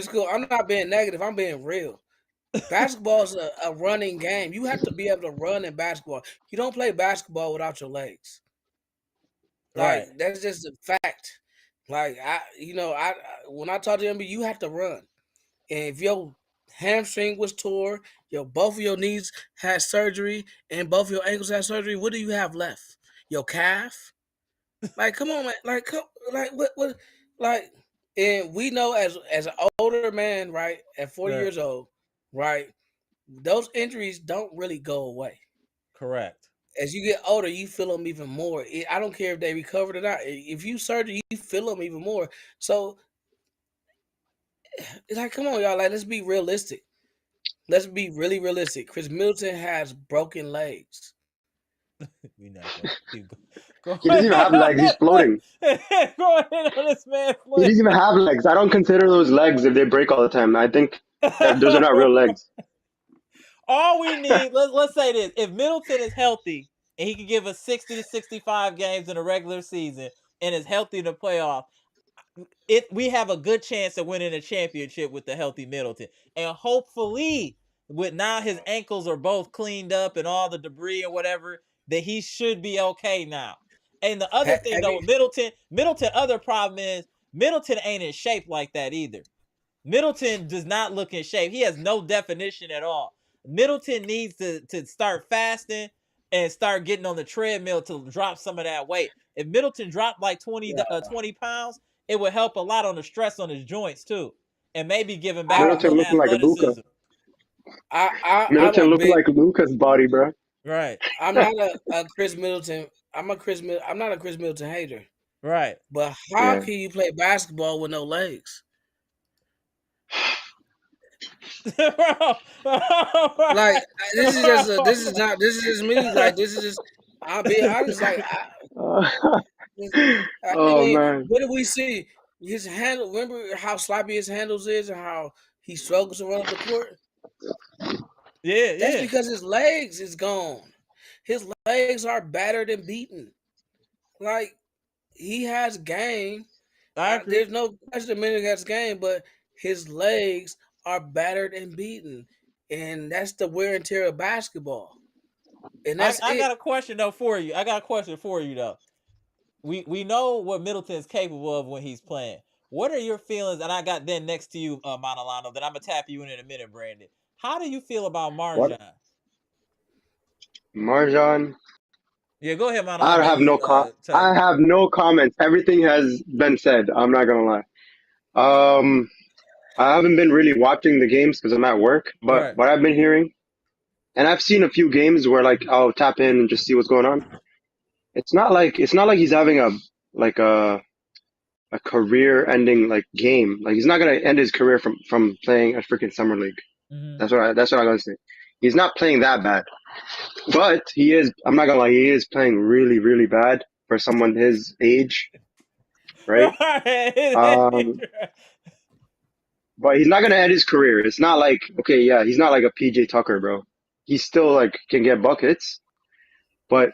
Cool. I'm not being negative. I'm being real. Basketball is a running game. You have to be able to run in basketball. You don't play basketball without your legs. Like, Right. that's just a fact. Like, when I talk to him, you have to run. And if your hamstring was tore, both of your knees had surgery, and both of your ankles had surgery, what do you have left? Your calf? Like, come on, man. Like, what? Like, and we know as an older man, right, at 40 Right. years old, right, those injuries don't really go away. Correct. As you get older, you feel them even more. I don't care if they recovered or not. If you surgery, you feel them even more. So, it's like, come on, y'all. Like, let's be realistic. Let's be really realistic. Khris Middleton has broken legs. We not gonna keep going. He doesn't even have legs. He's floating. Go ahead on this man. He doesn't even have legs. I don't consider those legs if they break all the time. I think that those are not real legs. All we need, let's say this: if Middleton is healthy and he can give us 60 to 65 games in a regular season and is healthy in the playoff, we have a good chance of winning a championship with the healthy Middleton. And hopefully, with now his ankles are both cleaned up and all the debris and whatever, that he should be okay now. And the other thing though, Middleton, other problem is Middleton ain't in shape like that either. Middleton does not look in shape. He has no definition at all. Middleton needs to start fasting and start getting on the treadmill to drop some of that weight. If Middleton dropped like 20 pounds, it would help a lot on the stress on his joints too, and maybe give him back Middleton a little looking like a athleticism. Luka. Middleton looking like Luka's body, bro. Right. I'm not a Khris Middleton. I'm not a Khris Middleton hater. Right. But how can you play basketball with no legs? Like, this is just me. Like, this is just, I'll be honest. Like, man, what do we see? His handle. Remember how sloppy his handles is, and how he struggles to run up the court. That's because his legs is gone. His legs are battered and beaten. Like, he has game. There's no question Middleton has game, but his legs are battered and beaten, and that's the wear and tear of basketball. And that's I got a question though for you. Though. We know what Middleton is capable of when he's playing. What are your feelings? And I got then next to you, Monolano, that I'm gonna tap you in a minute, Brandon. How do you feel about MarJon? MarJon. Yeah, go ahead, man. I Then have you, no Tay. I have no comments. Everything has been said. I'm not gonna lie. Um, I haven't been really watching the games because I'm at work, but Right. what I've been hearing, and I've seen a few games where like I'll tap in and just see what's going on. It's not like he's having like a career ending like game. Like he's not gonna end his career from playing a freaking summer league. Mm-hmm. That's what I'm gonna say. He's not playing that bad. But he is, I'm not gonna lie, he is playing really, really bad for someone his age, right? Right. Um, but he's not gonna end his career. It's not like, okay, yeah, he's not like a PJ Tucker, bro. He still like can get buckets, but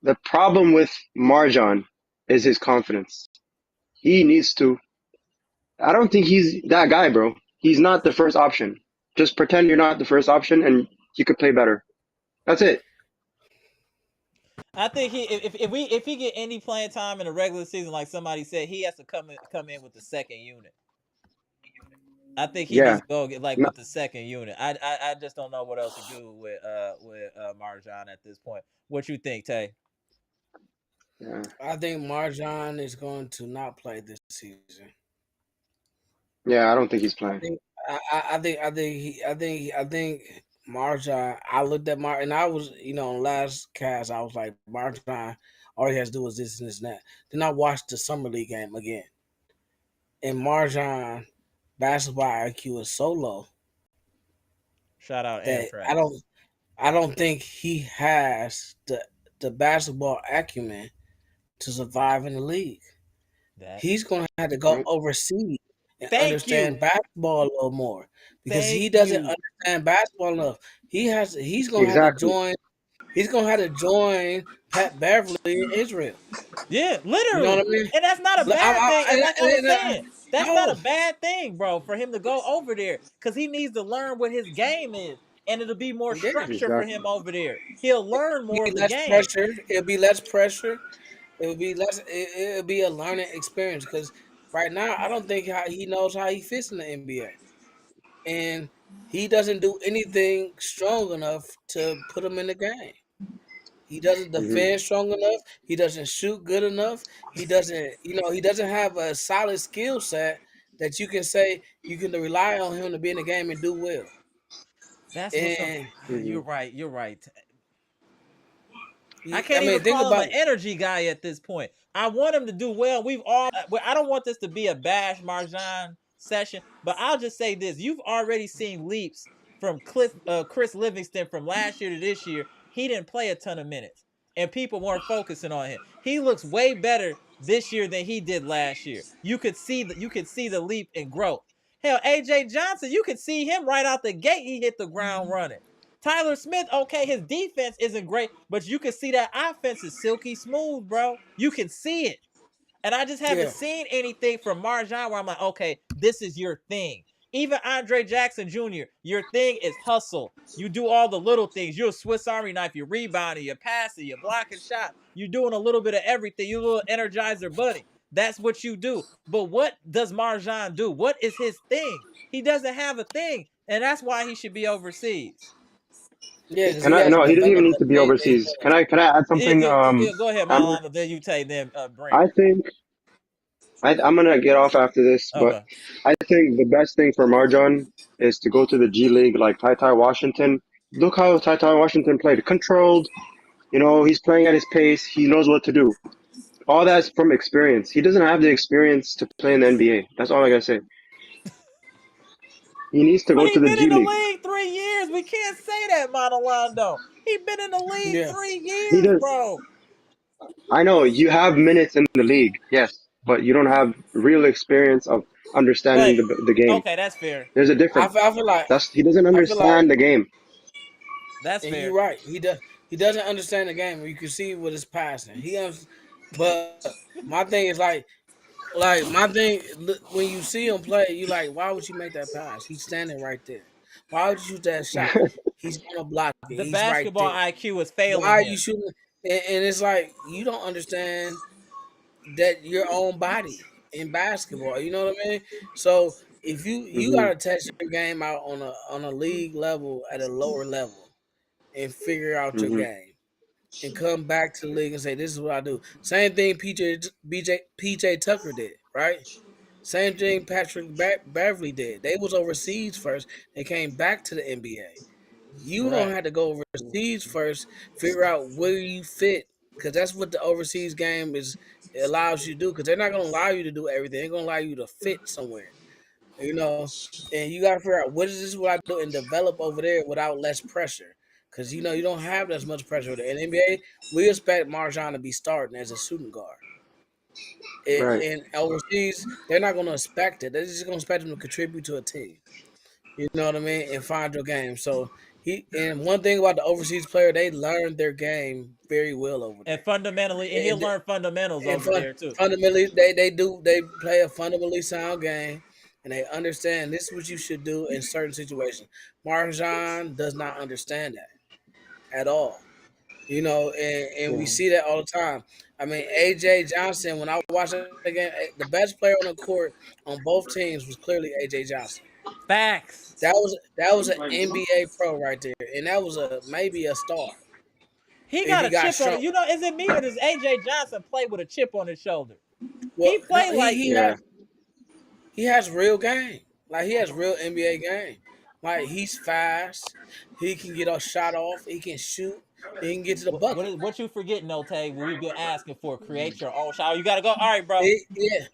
the problem with MarJon is his confidence. He needs to. I don't think he's that guy, bro. He's not the first option. Just pretend you're not the first option, and you could play better. That's it. I think if he get any playing time in the regular season, like somebody said, he has to come in with the second unit. I think he needs Yeah. to go get like No, with the second unit. I just don't know what else to do with MarJon at this point. What you think, Tay? yeah. I think MarJon is going to not play this season. Yeah, I don't think he's I playing. think I think MarJon. I looked at and I was on last cast. I was like MarJon. All he has to do is this and this and that. Then I watched the summer league game again, and MarJon basketball IQ is so low Shout out that Anthrax. I don't think he has the basketball acumen to survive in the league. That. He's going to have to go Nope. overseas and Thank understand you. basketball a little more because he Thank doesn't you. understand basketball enough. He's going to have to Exactly. join. He's going to have to join Pat Beverly in Israel. Yeah, You know what I literally. mean? And that's not a bad thing. And like I was saying, that's not No, a bad thing, bro, for him to go over there because he needs to learn what his game is. And it'll be more yeah. structure for Exactly. him over there. He'll learn more Be of the less game. pressure. It'll be less pressure. It'll be less. It'll be a learning experience because right now I don't think he knows how he fits in the NBA, and he doesn't do anything strong enough to put him in the game. He doesn't Hmm. defend strong enough. He doesn't shoot good enough. He doesn't have a solid skill set that you can say you can rely on him to be in the game and do well. That's what's so. And You're Hmm. right. You're right. I I can't even mean, think call him about an energy guy at this point. I want him to do well. I don't want this to be a bash MarJon session, but I'll just say this: you've already seen leaps from Khris Livingston from last year to this year. He didn't play a ton of minutes, and people weren't focusing on him. He looks way better this year than he did last year. You could see the leap in growth. Hell, AJ Johnson, you could see him right out the gate. He hit the ground running. Tyler Smith, okay, his defense isn't great, but you can see that offense is silky smooth, bro. You can see it. And I just haven't yeah, seen anything from MarJon where I'm like, okay, this is your thing. Even Andre Jackson Jr., your thing is hustle. You do all the little things. You're a Swiss Army knife. You're rebounding, you're passing, you're blocking shot. You're doing a little bit of everything. You're a little energizer bunny. That's what you do. But what does MarJon do? What is his thing? He doesn't have a thing. And that's why he should be overseas. yeah, because Can he I? hasn't No, he doesn't even developed need the to be thing that he overseas. Can I add something? Go ahead, Amber, Marlon. Then you take them, I Brandon. think I'm gonna get off after this, but Okay. I think the best thing for MarJon is to go to the G League like Ty Washington. Look how Ty Washington played, controlled. He's playing at his pace. He knows what to do. All that's from experience. He doesn't have the experience to play in the NBA. That's all I gotta say. He needs to But go he to the been in G the League. league 3 years. We can't say that, Monalando. He been in the league yeah, He years, does. bro. I know you have minutes in the league, yes, but you don't have real experience of understanding Hey, the game. okay, that's fair. There's a difference. I feel like He doesn't I feel like, understand the game. That's and you're fair. right. He doesn't understand the game. You can see what his passing. But my thing is when you see him play, you like, why would you make that pass? He's standing right there. Why would you shoot that shot? He's gonna block it. The He's right basketball there. IQ is Why failing are you him. shooting? And it's like you don't understand that your own body in basketball. You know what I mean? So if you Hmm. gotta test your game out on a league level at a lower level and figure out your Hmm. game. and come back to the league and say, "This is what I do." Same thing PJ Tucker did, right? Same thing Patrick Beverly did. They was overseas first. They came back to the NBA. You don't Right. have to go overseas first. Figure out where you fit, because that's what the overseas game is. It allows you to do. Because they're not going to allow you to do everything. They're going to allow you to fit somewhere. You know, and you got to figure out what is this what I do and develop over there without less pressure. Because you don't have as much pressure. In the NBA, we expect MarJon to be starting as a shooting guard. Right. And overseas, they're not going to expect it. They're just going to expect him to contribute to a team. You know what I mean? And find your game. So one thing about the overseas player, they learn their game very well over And there. fundamentally, and he'll learn fundamentals over there too. Fundamentally, they play a fundamentally sound game, and they understand this is what you should do in certain situations. MarJon does not understand that at all. And we Yeah. see that all the time. I mean, AJ Johnson. When I watched the game, the best player on the court on both teams was clearly AJ Johnson. Facts. That was an NBA pro right there, and that was maybe a star He if got he a got chip on strong. it. Is it me or does AJ Johnson play with a chip on his shoulder? Well, He no, play like Yeah. he has real game. Like he has real NBA game. Like he's fast. He can get a shot off. He can shoot. He can get to the bucket. what you forgetting, Note? What we've been asking for? Create your own shot. You got to go. All right, bro. Yeah,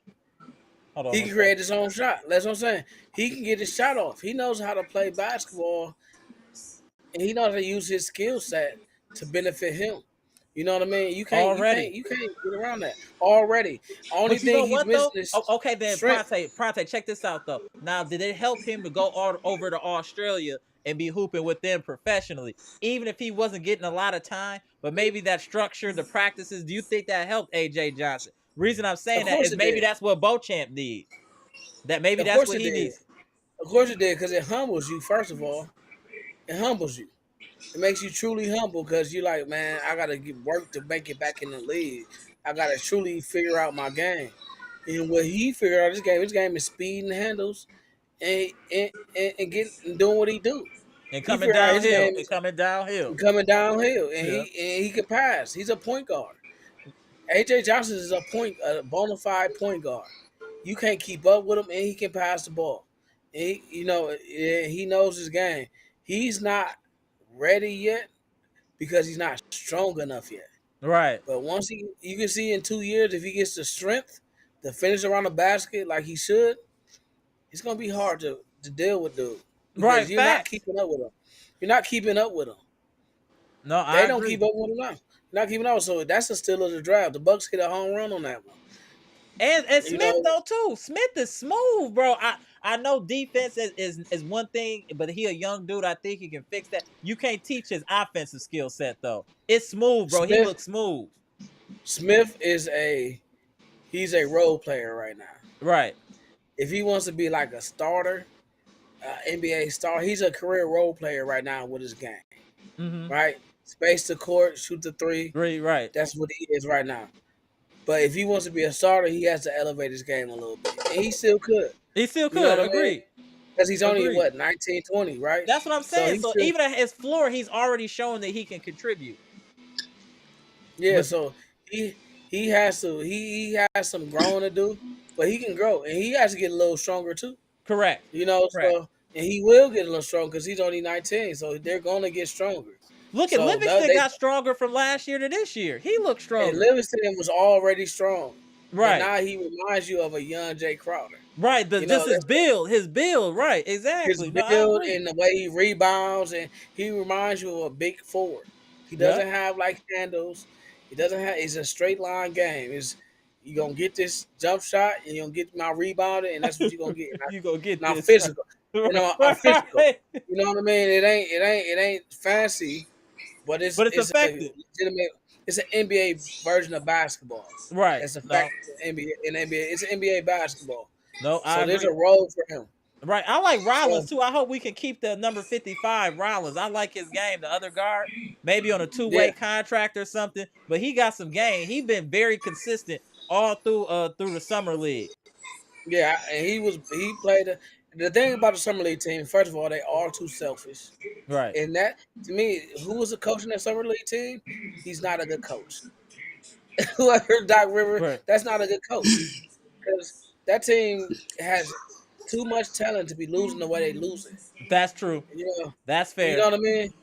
Hold on he one can second. create his own shot. That's what I'm saying. He can get his shot off. He knows how to play basketball, and he knows how to use his skill set to benefit him. You know what I mean? Already. You can't get around that already. Only But you thing know he's what though? missing is Okay, then strength. Pronte, check this out though. Now, did it help him to go over to Australia and be hooping with them professionally, even if he wasn't getting a lot of time? But maybe that structure, the practices. Do you think that helped AJ Johnson? Reason I'm Of saying that course is it maybe did. that's what Beauchamp needs. That maybe Of that's course what it he did. needs. Of course it did, because it humbles you. First of all, it humbles you. It makes you truly humble because you're like, man, I gotta get work to make it back in the league. I gotta truly figure out my game. And what he figured out his game is speed and handles and getting and doing what he do. And He coming figured out his downhill. game And is coming downhill. coming downhill, and Yeah. he can pass. He's a point guard. AJ Johnson is a bona fide point guard. You can't keep up with him, and he can pass the ball. And he knows his game. He's not ready yet because he's not strong enough yet. Right. But you can see in 2 years, if he gets the strength to finish around the basket like he should, it's gonna be hard to deal with dude because Right. you're not Facts. keeping up with him. You're not keeping up with him. No, I They don't keep agree. up with him now. You're not keeping up. So that's a steal of the draft. The Bucks hit a home run on that one. And You Smith know, though too. Smith is smooth, bro. I know defense is one thing, but he a young dude. I think he can fix that. You can't teach his offensive skill set though. It's smooth, bro. He Smith looks smooth. Smith he's a role player right now. Right. If he wants to be like a starter, NBA star, he's a career role player right now with his game. Mm-hmm. Right, space the court, shoot the three. Right. That's what he is right now. But if he wants to be a starter, he has to elevate his game a little bit, and he still could. He still You know could. what I mean? Agree. Because he's only Agree. 19, 20, right? That's what I'm So saying. he So still, even at his floor, he's already shown that he can contribute. yeah. But So he has to he has some growing to do, but he can grow, and he has to get a little stronger too. correct. Correct. So and he will get a little stronger because he's only 19, so they're gonna get stronger. Look at So Livingston got stronger from last year to this year. He looked and stronger. Livingston was already strong, but Right. now he reminds you of a young Jay Crowder. Right. You Just know, his build. His build. Right. his Exactly. No, I build agree. and the way he rebounds, and he reminds you of a big forward. He doesn't Yeah. have like handles. He doesn't have. It's a straight line game. Is you gonna get this jump shot, and you're gonna get my rebounder, and that's what you're gonna get. You gonna get Now this. physical, I'm physical. Right. You know what I mean? It ain't fancy, but But it's it's a effective. legitimate. It's an NBA version of basketball. Right. It's No. effective in NBA. It's NBA basketball. No, I So there's agree. a role for him. Right. I like So Rollins too. I hope we can keep the number 55 Rollins. I like his game, the other guard. Maybe on a two-way yeah. contract or something. But he got some game. He been very consistent all through the summer league. Yeah, and he The thing about the summer league team, first of all, they are too selfish, Right. and that to me, who was the coach in that summer league team? He's not a good coach. Whoever Doc River, Right. that's not a good coach because that team has too much talent to be losing the way they losing. That's true. You know, That's you know fair. what I mean.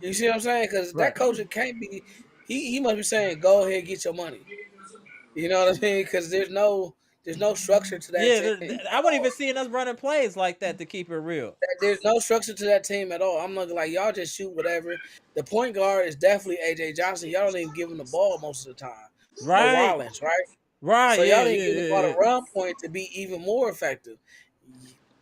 You see what I'm saying? Because that Right. coach can't be. He must be saying, "Go ahead, get your money." You know what I mean? Because there's no structure to that Yeah, team I at wasn't all. even seeing us running plays like that to keep it real. There's no structure to that team at all. I'm looking like y'all just shoot whatever. The point guard is definitely AJ Johnson. Y'all don't even give him the ball most of the time, or Right. Rollins, right? Right. So y'all Yeah. didn't Yeah. give the Yeah. ball Yeah. to run point to be even more effective.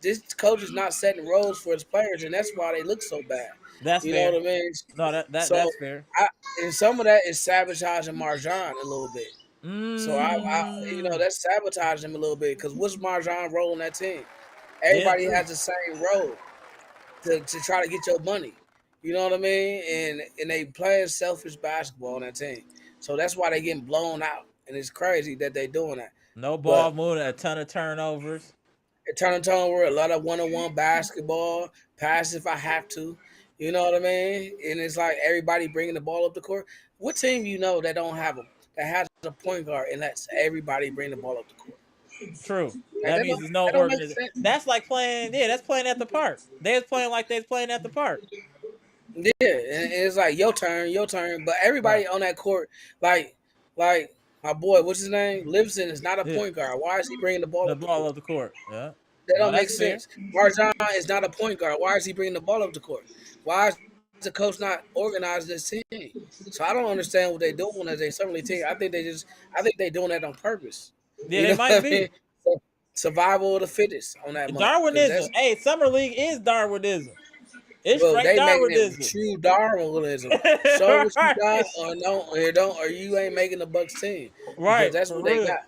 This coach is not setting roles for his players, and that's why they look so bad. That's You know fair. what I mean? No, So, that's fair. I and some of that is sabotaging MarJon a little bit. So Mm. that's sabotaging him a little bit because what's MarJon role in that team? Yeah. Everybody True. has the same role to try to get your money. You know what I mean? And they playing selfish basketball on that team. So that's why they getting blown out. And it's crazy that they doing that. No ball But moving. A ton of turnovers. it turned into a lot of one-on-one basketball, pass if I have to. You know what I mean? And it's like everybody bringing the ball up the court. What team you know that don't have that has a point guard and lets everybody bring the ball up the court? True. Like That means there's no that don't make organization. sense. That's like playing. Yeah, that's playing at the park. They was playing like they was playing at the park. Yeah, and it's like your turn, your turn. But Right. everybody on that court, like my boy, what's his name? Libson is not a Yeah. point guard. Why is he bringing the ball The up the ball court? of the court. Yeah. That No, don't make that's fair. sense. Marjan is not a point guard. Why is he bringing the ball up the court? Why is the coach not organizing this team? So I don't understand what they're doing as a summer league team. I think they're doing that on purpose. Yeah, You they know might what I mean? be. So, survival of the fittest on that month because Darwinism. that's Hey, summer league is Darwinism. It's well, straight they making it Darwinism. true Darwinism. Show what you got, Right. or you ain't making the Bucks team because Right. that's For what they real. got.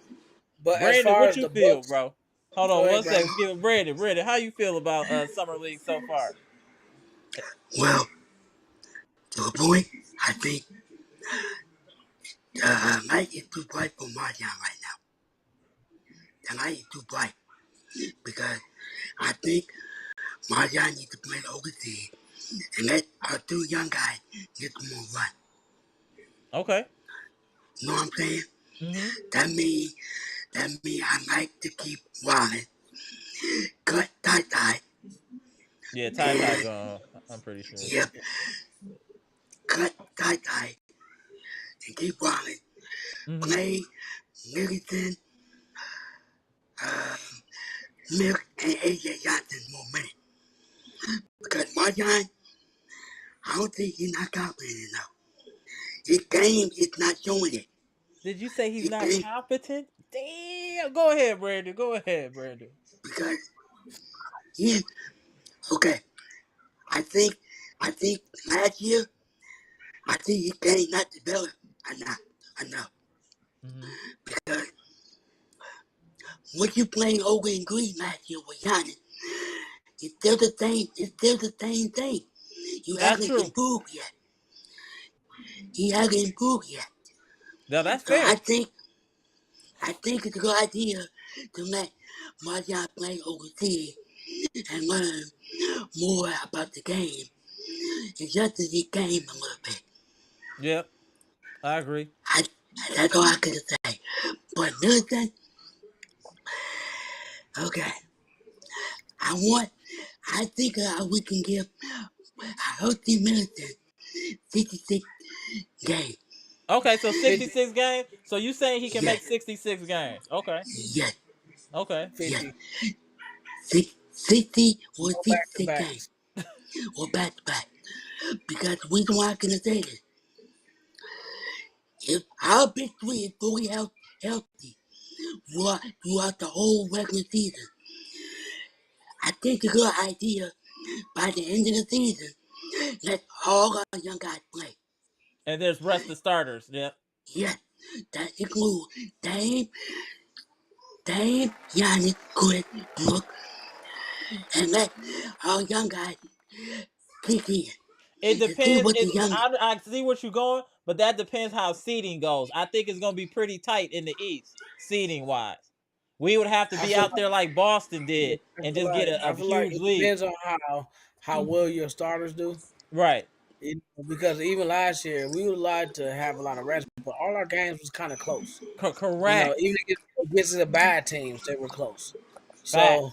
But as Brandon, far what as you the feel, Bucks, bro? Hold go on ahead, one Brandon. second. Give it Brandon. Brandon, how you feel about summer league so far? Well, to a point, I think night is too bright for Marjan right now. The night is too bright because I think Marjan needs to play overseas and let our two young guys get more run. Okay. You know what I'm saying? Mm-hmm. That means I like to keep Wallen, cut tie, Yeah, Ty and gone. I'm pretty sure. yep, cut tie, and keep Wallen. Mm-hmm. Play Middleton, uh, Milk, and AJ Johnson more minutes. Because Marjan, I don't think he's not confident enough. His game is not showing it. Did you say he's His not game, competent? Damn. Go ahead, Brandon. Go ahead, Brandon. because he, okay, I think, I think last year, I think his game not developed enough. Mm-hmm. Because what you playing over in Green last year with Giannis, it's still the same thing. You That's haven't true. improved yet. He hasn't improved yet. No, that's So I fair. think it's a good idea to let Marjan play overseas and learn more about the game. And just as he game a little bit. Yep. I agree. I, that's all I can say. But Milton, okay, I think we can give a healthy Milton 56 games. Okay, so 50, 66 games. So you saying he can Yes, make 66 games? Okay. yes, Okay. yes. 50, 60 or no back to 66 games. backs. Or back to back. Because the reason why I can say this, if our big three is fully healthy throughout the whole regular season, I think it's a good idea by the end of the season, let all our young guys play. And there's rest of starters. Yep. Yes, that includes Dame, Giannis, Chris, Brooke, and let our young guys kick in It and see depends. what the young. I see what you're going, but that depends how seeding goes. I think it's gonna be pretty tight in the East, seeding wise. We would have to I be feel out there like Boston did and just get I a feel like huge it lead. depends on how well your starters do. Right. Because even last year we would like to have a lot of rest, but all our games was kind of close. Correct. Even against the bad teams, they were close. So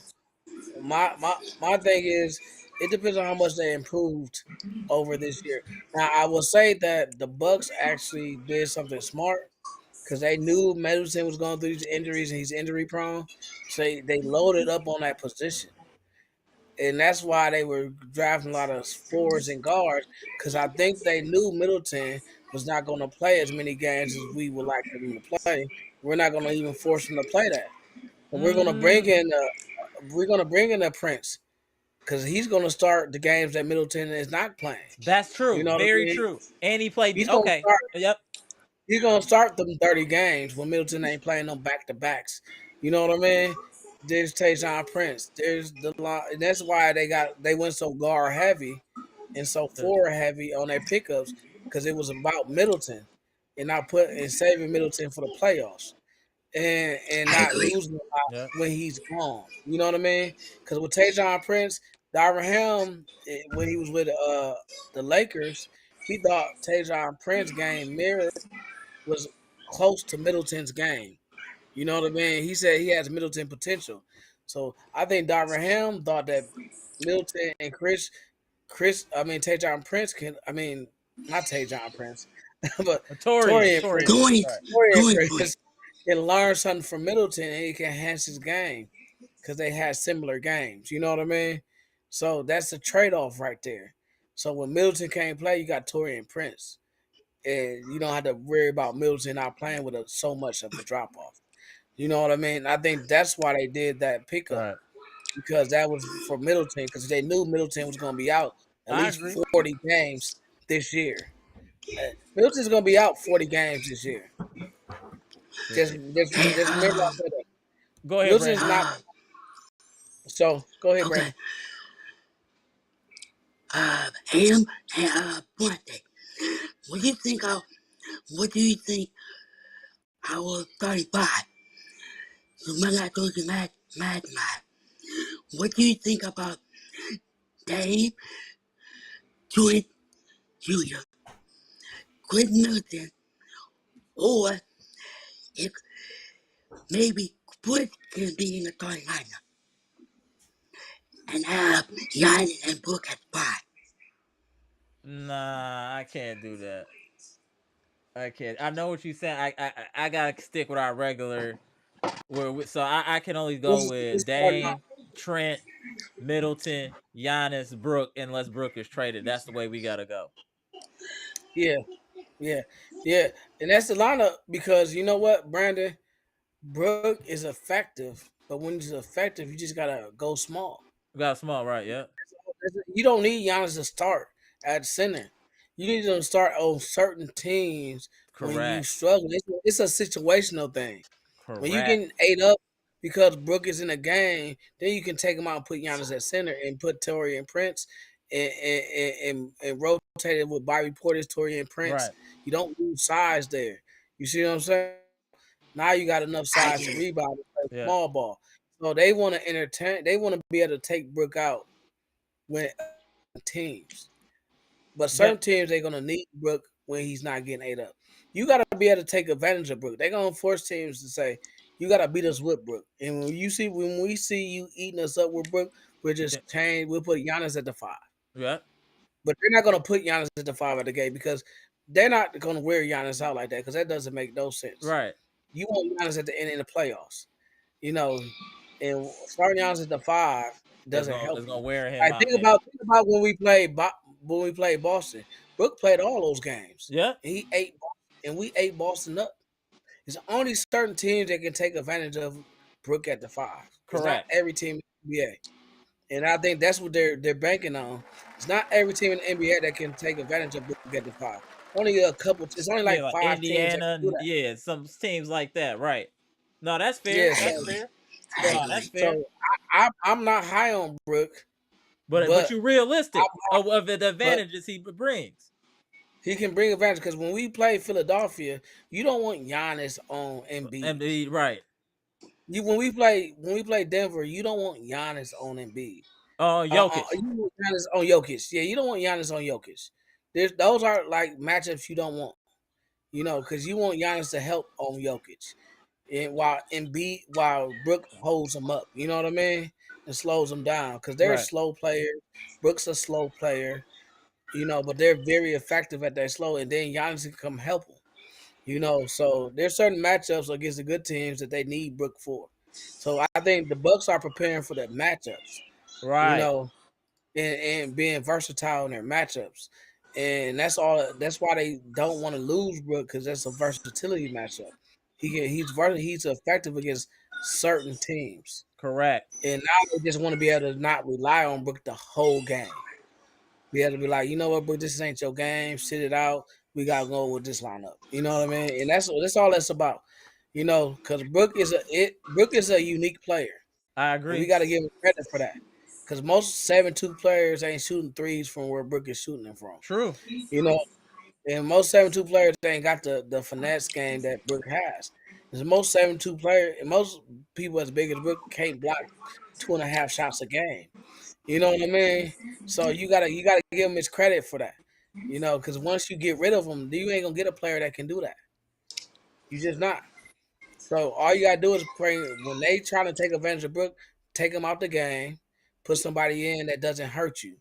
Facts. my thing is, it depends on how much they improved over this year. Now I will say that the Bucks actually did something smart because they knew Middleton was going through these injuries and he's injury prone, so they loaded up on that position, and that's why they were drafting a lot of forwards and guards because I think they knew Middleton was not going to play as many games as we would like him to play. We're not going to even force him to play that. But we're going to bring in a Prince because he's going to start the games that Middleton is not playing. That's You true. know what I Very mean? true. And he played. He's going to Okay. start. Yep. He's going to start them 30 games when Middleton ain't playing them back to backs. You know what I mean? There's Tajon Prince. There's the line, and that's why they went so guard heavy and so forward heavy on their pickups because it was about Middleton and saving Middleton for the playoffs and I not agree. losing a lot Yep. when he's gone. You know what I mean? Because with Tajon Prince, Darvin Ham, when he was with the Lakers, he thought Tajon Prince game mirror was close to Middleton's game. You know what I mean? He said he has Middleton potential. So I think Darvin Ham thought that Middleton and Tajon Prince not Tajon Prince, but Torian. Torian Prince, Torian. Going, Right. Torian going point. Prince can learn something from Middleton and he can enhance his game because they had similar games. You know what I mean? So that's a trade off right there. So when Middleton can't play, you got Torian Prince, and you don't have to worry about Middleton not playing with so much of a drop off. You know what I mean? I think that's why they did that pickup Right. because that was for Middleton because they knew Middleton was going to be out at I least agree. 40 games this year. Middleton's going to be out 40 games this year. This Just year. just Hey, just remember I said that. Go ahead, Middleton's Brandon. not. So go ahead, okay. Brandon. Ham and Puente. What do you think of? What do you think? Our 35. Remember I told you mad. What do you think about Dave, Junior, Junior, Khris Middleton, or if maybe Chris can be in the starting lineup and have Giannis and Book at 5? Nah, I can't do that. I can't. I know what you're saying. I gotta stick with our regular. So I can only go with Who's starting off? Dame, Trent, Middleton, Giannis, Brook, unless Brook is traded. That's the way we gotta go. Yeah, yeah, yeah. And that's the lineup because you know what, Brandon? Brook is effective, but when he's effective, you just gotta go small. We got small, right? Yeah. You don't need Giannis to start at center. You need them to start on certain teams when you Correct. struggle. It's a situational thing. When you Correct. getting ate up because Brook is in a game, then you can take him out and put Giannis at center and put Tori and Prince and rotate it with Bobby Portis, Tori and Prince. Right. You don't lose size there. You see what I'm saying? Now you got enough I size to get it. rebound and play Yeah. small ball. So they want to entertain. They want to be able to take Brook out when teams. But Yeah. certain teams they're gonna need Brook when he's not getting ate up. You gotta be able to take advantage of Brook. They're gonna force teams to say, you gotta beat us with Brook. And when we see you eating us up with Brook, we'll Okay. just change, we'll put Giannis at the 5. Yeah. But they're not gonna put Giannis at the 5 at the game because they're not gonna wear Giannis out like that because that doesn't make no sense. Right. You want Giannis at the end in the playoffs, you know, and starting Giannis at the 5 doesn't help It's gonna you. wear him Like out. Yeah. think about when we played Boston. Brook played all those games, Yeah. and we ate Boston up. It's only certain teams that can take advantage of Brook at the 5. It's not Correct. every team in the NBA, and I think that's what they're banking on. It's not every team in the NBA that can take advantage of Brook at the 5. Only a couple. It's only Yeah, like like 5 teams that Indiana. can do that. Yeah, some teams like that. Right. No, that's fair. Yeah, I That's agree. fair. I so No, that's agree. fair. I'm not high on Brook, But but you realistic I'm of the but advantages he brings. he can bring advantage because when we play Philadelphia, you don't want Giannis on Embiid. And right. when we play Denver, you don't want Giannis on Embiid. Jokic. You want Giannis on Jokic. Yeah, you don't want Giannis on Jokic. Those are like matchups you don't want. Because you want Giannis to help on Jokic, and while Brook holds him up. You know what I mean, and slows him down because they're Right. slow players. Brook's a slow player. But they're very effective at that slow, and then Giannis can come help them. So there's certain matchups against the good teams that they need Brook for. So I think the Bucks are preparing for the matchups. You Right. know, and being versatile in their matchups. And that's all. That's why they don't want to lose Brook because that's a versatility matchup. He's effective against certain teams, Correct. and now they just want to be able to not rely on Brook the whole game. Be able to be like, you know what, Brook, this ain't your game. Sit it out. We gotta go with this lineup. You know what I mean? And that's all that's about. Because Brook is a unique player. I And we agree. got to give him credit for that. Because most 7-2 players ain't shooting threes from where Brook is shooting them from. True. And most 7-2 players ain't got the finesse game that Brook has. Because most 7-2 players, and most people as big as Brook can't block 2.5 shots a game. You know what I mean? So you gotta give him his credit for that. Because once you get rid of him, you ain't gonna get a player that can do that. You just not. So all you gotta do is pray when they try to take advantage of Brook, take him out the game, put somebody in that doesn't hurt you,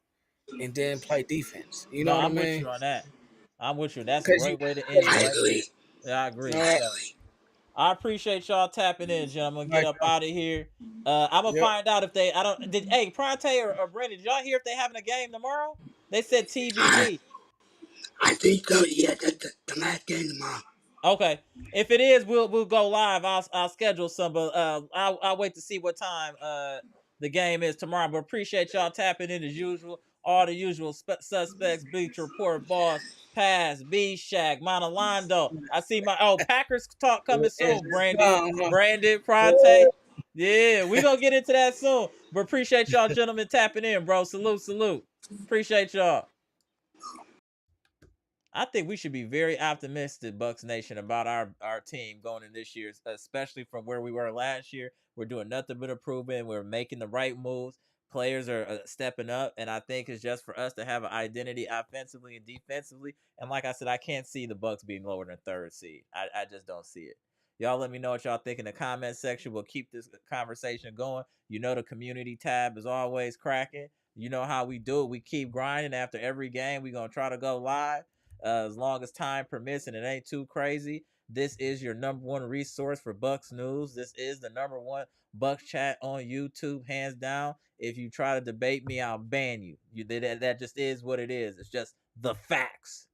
and then play defense. You No, know what I I'm with mean? you on that. I'm with you. That's a Because great way to end it I right there. agree. Yeah, I agree. all right, I appreciate y'all tapping in, gentlemen. all Get right, up out of here. I'm gonna yep. find out if they. I don't. Did Pronte or Brandon? Did y'all hear if they having a game tomorrow? They said I, TBD. I think so. Yeah, that's the last game tomorrow. Okay. If it is, we'll go live. I'll schedule some, but I'll wait to see what time the game is tomorrow. But appreciate y'all tapping in as usual. All the usual suspects: Beach Report, Boss, Pass, B Shack, Monalando. I see my Packers talk coming soon. Brandon, Pronte. Yeah, we gonna get into that soon. But appreciate y'all gentlemen tapping in, bro. Salute. Appreciate y'all. I think we should be very optimistic, Bucks Nation, about our team going in this year, especially from where we were last year. We're doing nothing but improving. We're making the right moves. Players are stepping up, and I think it's just for us to have an identity offensively and defensively. And like I said, I can't see the Bucks being lower than third seed. I just don't see it. Y'all let me know what y'all think in the comment section. We'll keep this conversation going. The community tab is always cracking. You know how we do it. We keep grinding after every game. We're going to try to go live as long as time permits and it ain't too crazy. This is your number one resource for Bucks news. This is the number one Bucks chat on YouTube, hands down. If you try to debate me, I'll ban you. That just is what it is. It's just the facts.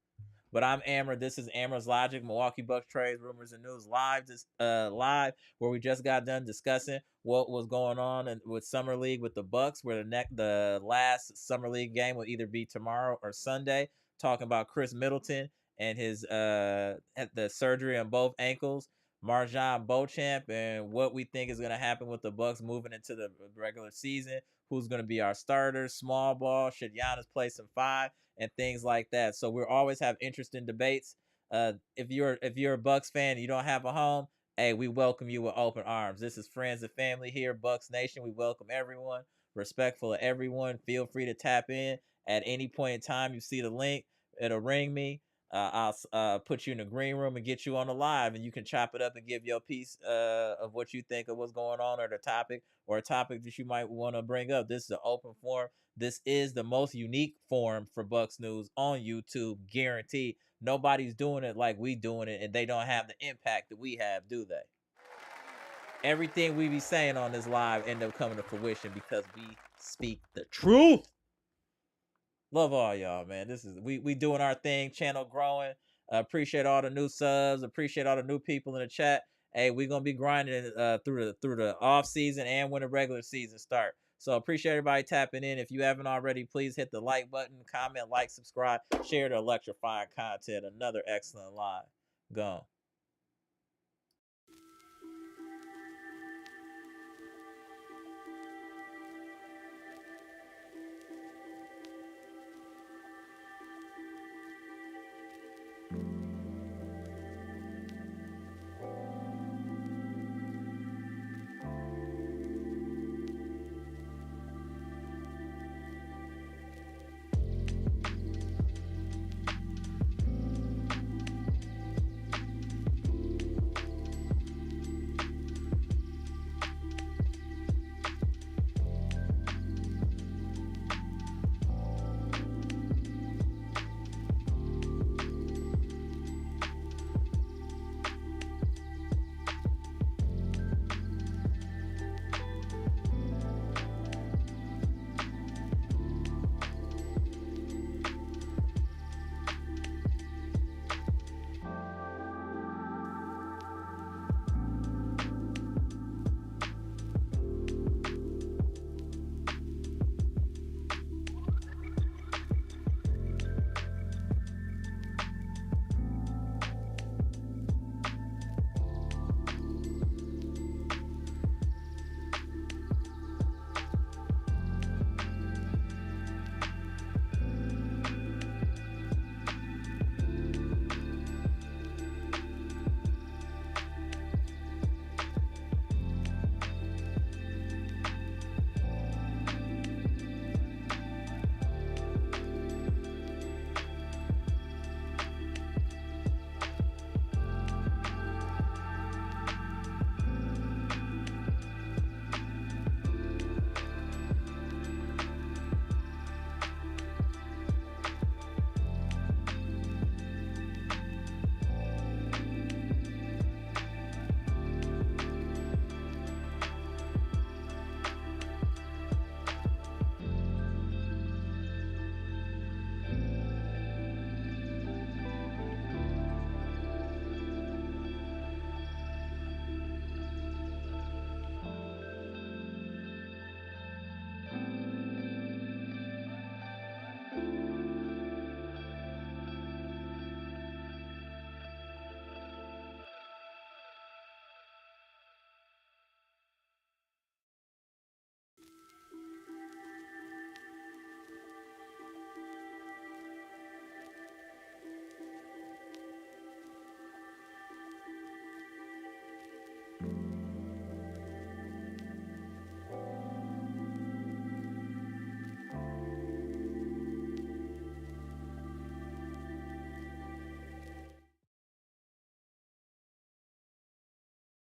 But I'm Amber. This is amaraslogic, Milwaukee Bucks trades, rumors, and news live, where we just got done discussing what was going on with Summer League with the Bucks, where the last Summer League game will either be tomorrow or Sunday. Talking about Khris Middleton and his the surgery on both ankles, MarJon Beauchamp, and what we think is going to happen with the Bucks moving into the regular season. Who's going to be our starters? Small ball. Should Giannis play some five? And things like that. So we'll always have interesting debates. If you're a Bucks fan and you don't have a home, hey, we welcome you with open arms. This is friends and family here, Bucks Nation. We welcome everyone, respectful of everyone. Feel free to tap in at any point in time. You see the link, it'll ring me. I'll put you in the green room and get you on the live, and you can chop it up and give your piece of what you think of what's going on, or the topic, or a topic that you might want to bring up. This is an open forum. This is the most unique forum for Bucks News on YouTube, guaranteed. Nobody's doing it like we doing it, and they don't have the impact that we have, do they? Everything we be saying on this live end up coming to fruition because we speak the truth. Love all y'all, man. This is we doing our thing, channel growing. Appreciate all the new subs. Appreciate all the new people in the chat. Hey, we're gonna be grinding through the off season and when the regular season start. So appreciate everybody tapping in. If you haven't already, please hit the like button, comment, like, subscribe, share the electrifying content. Another excellent live. Gone.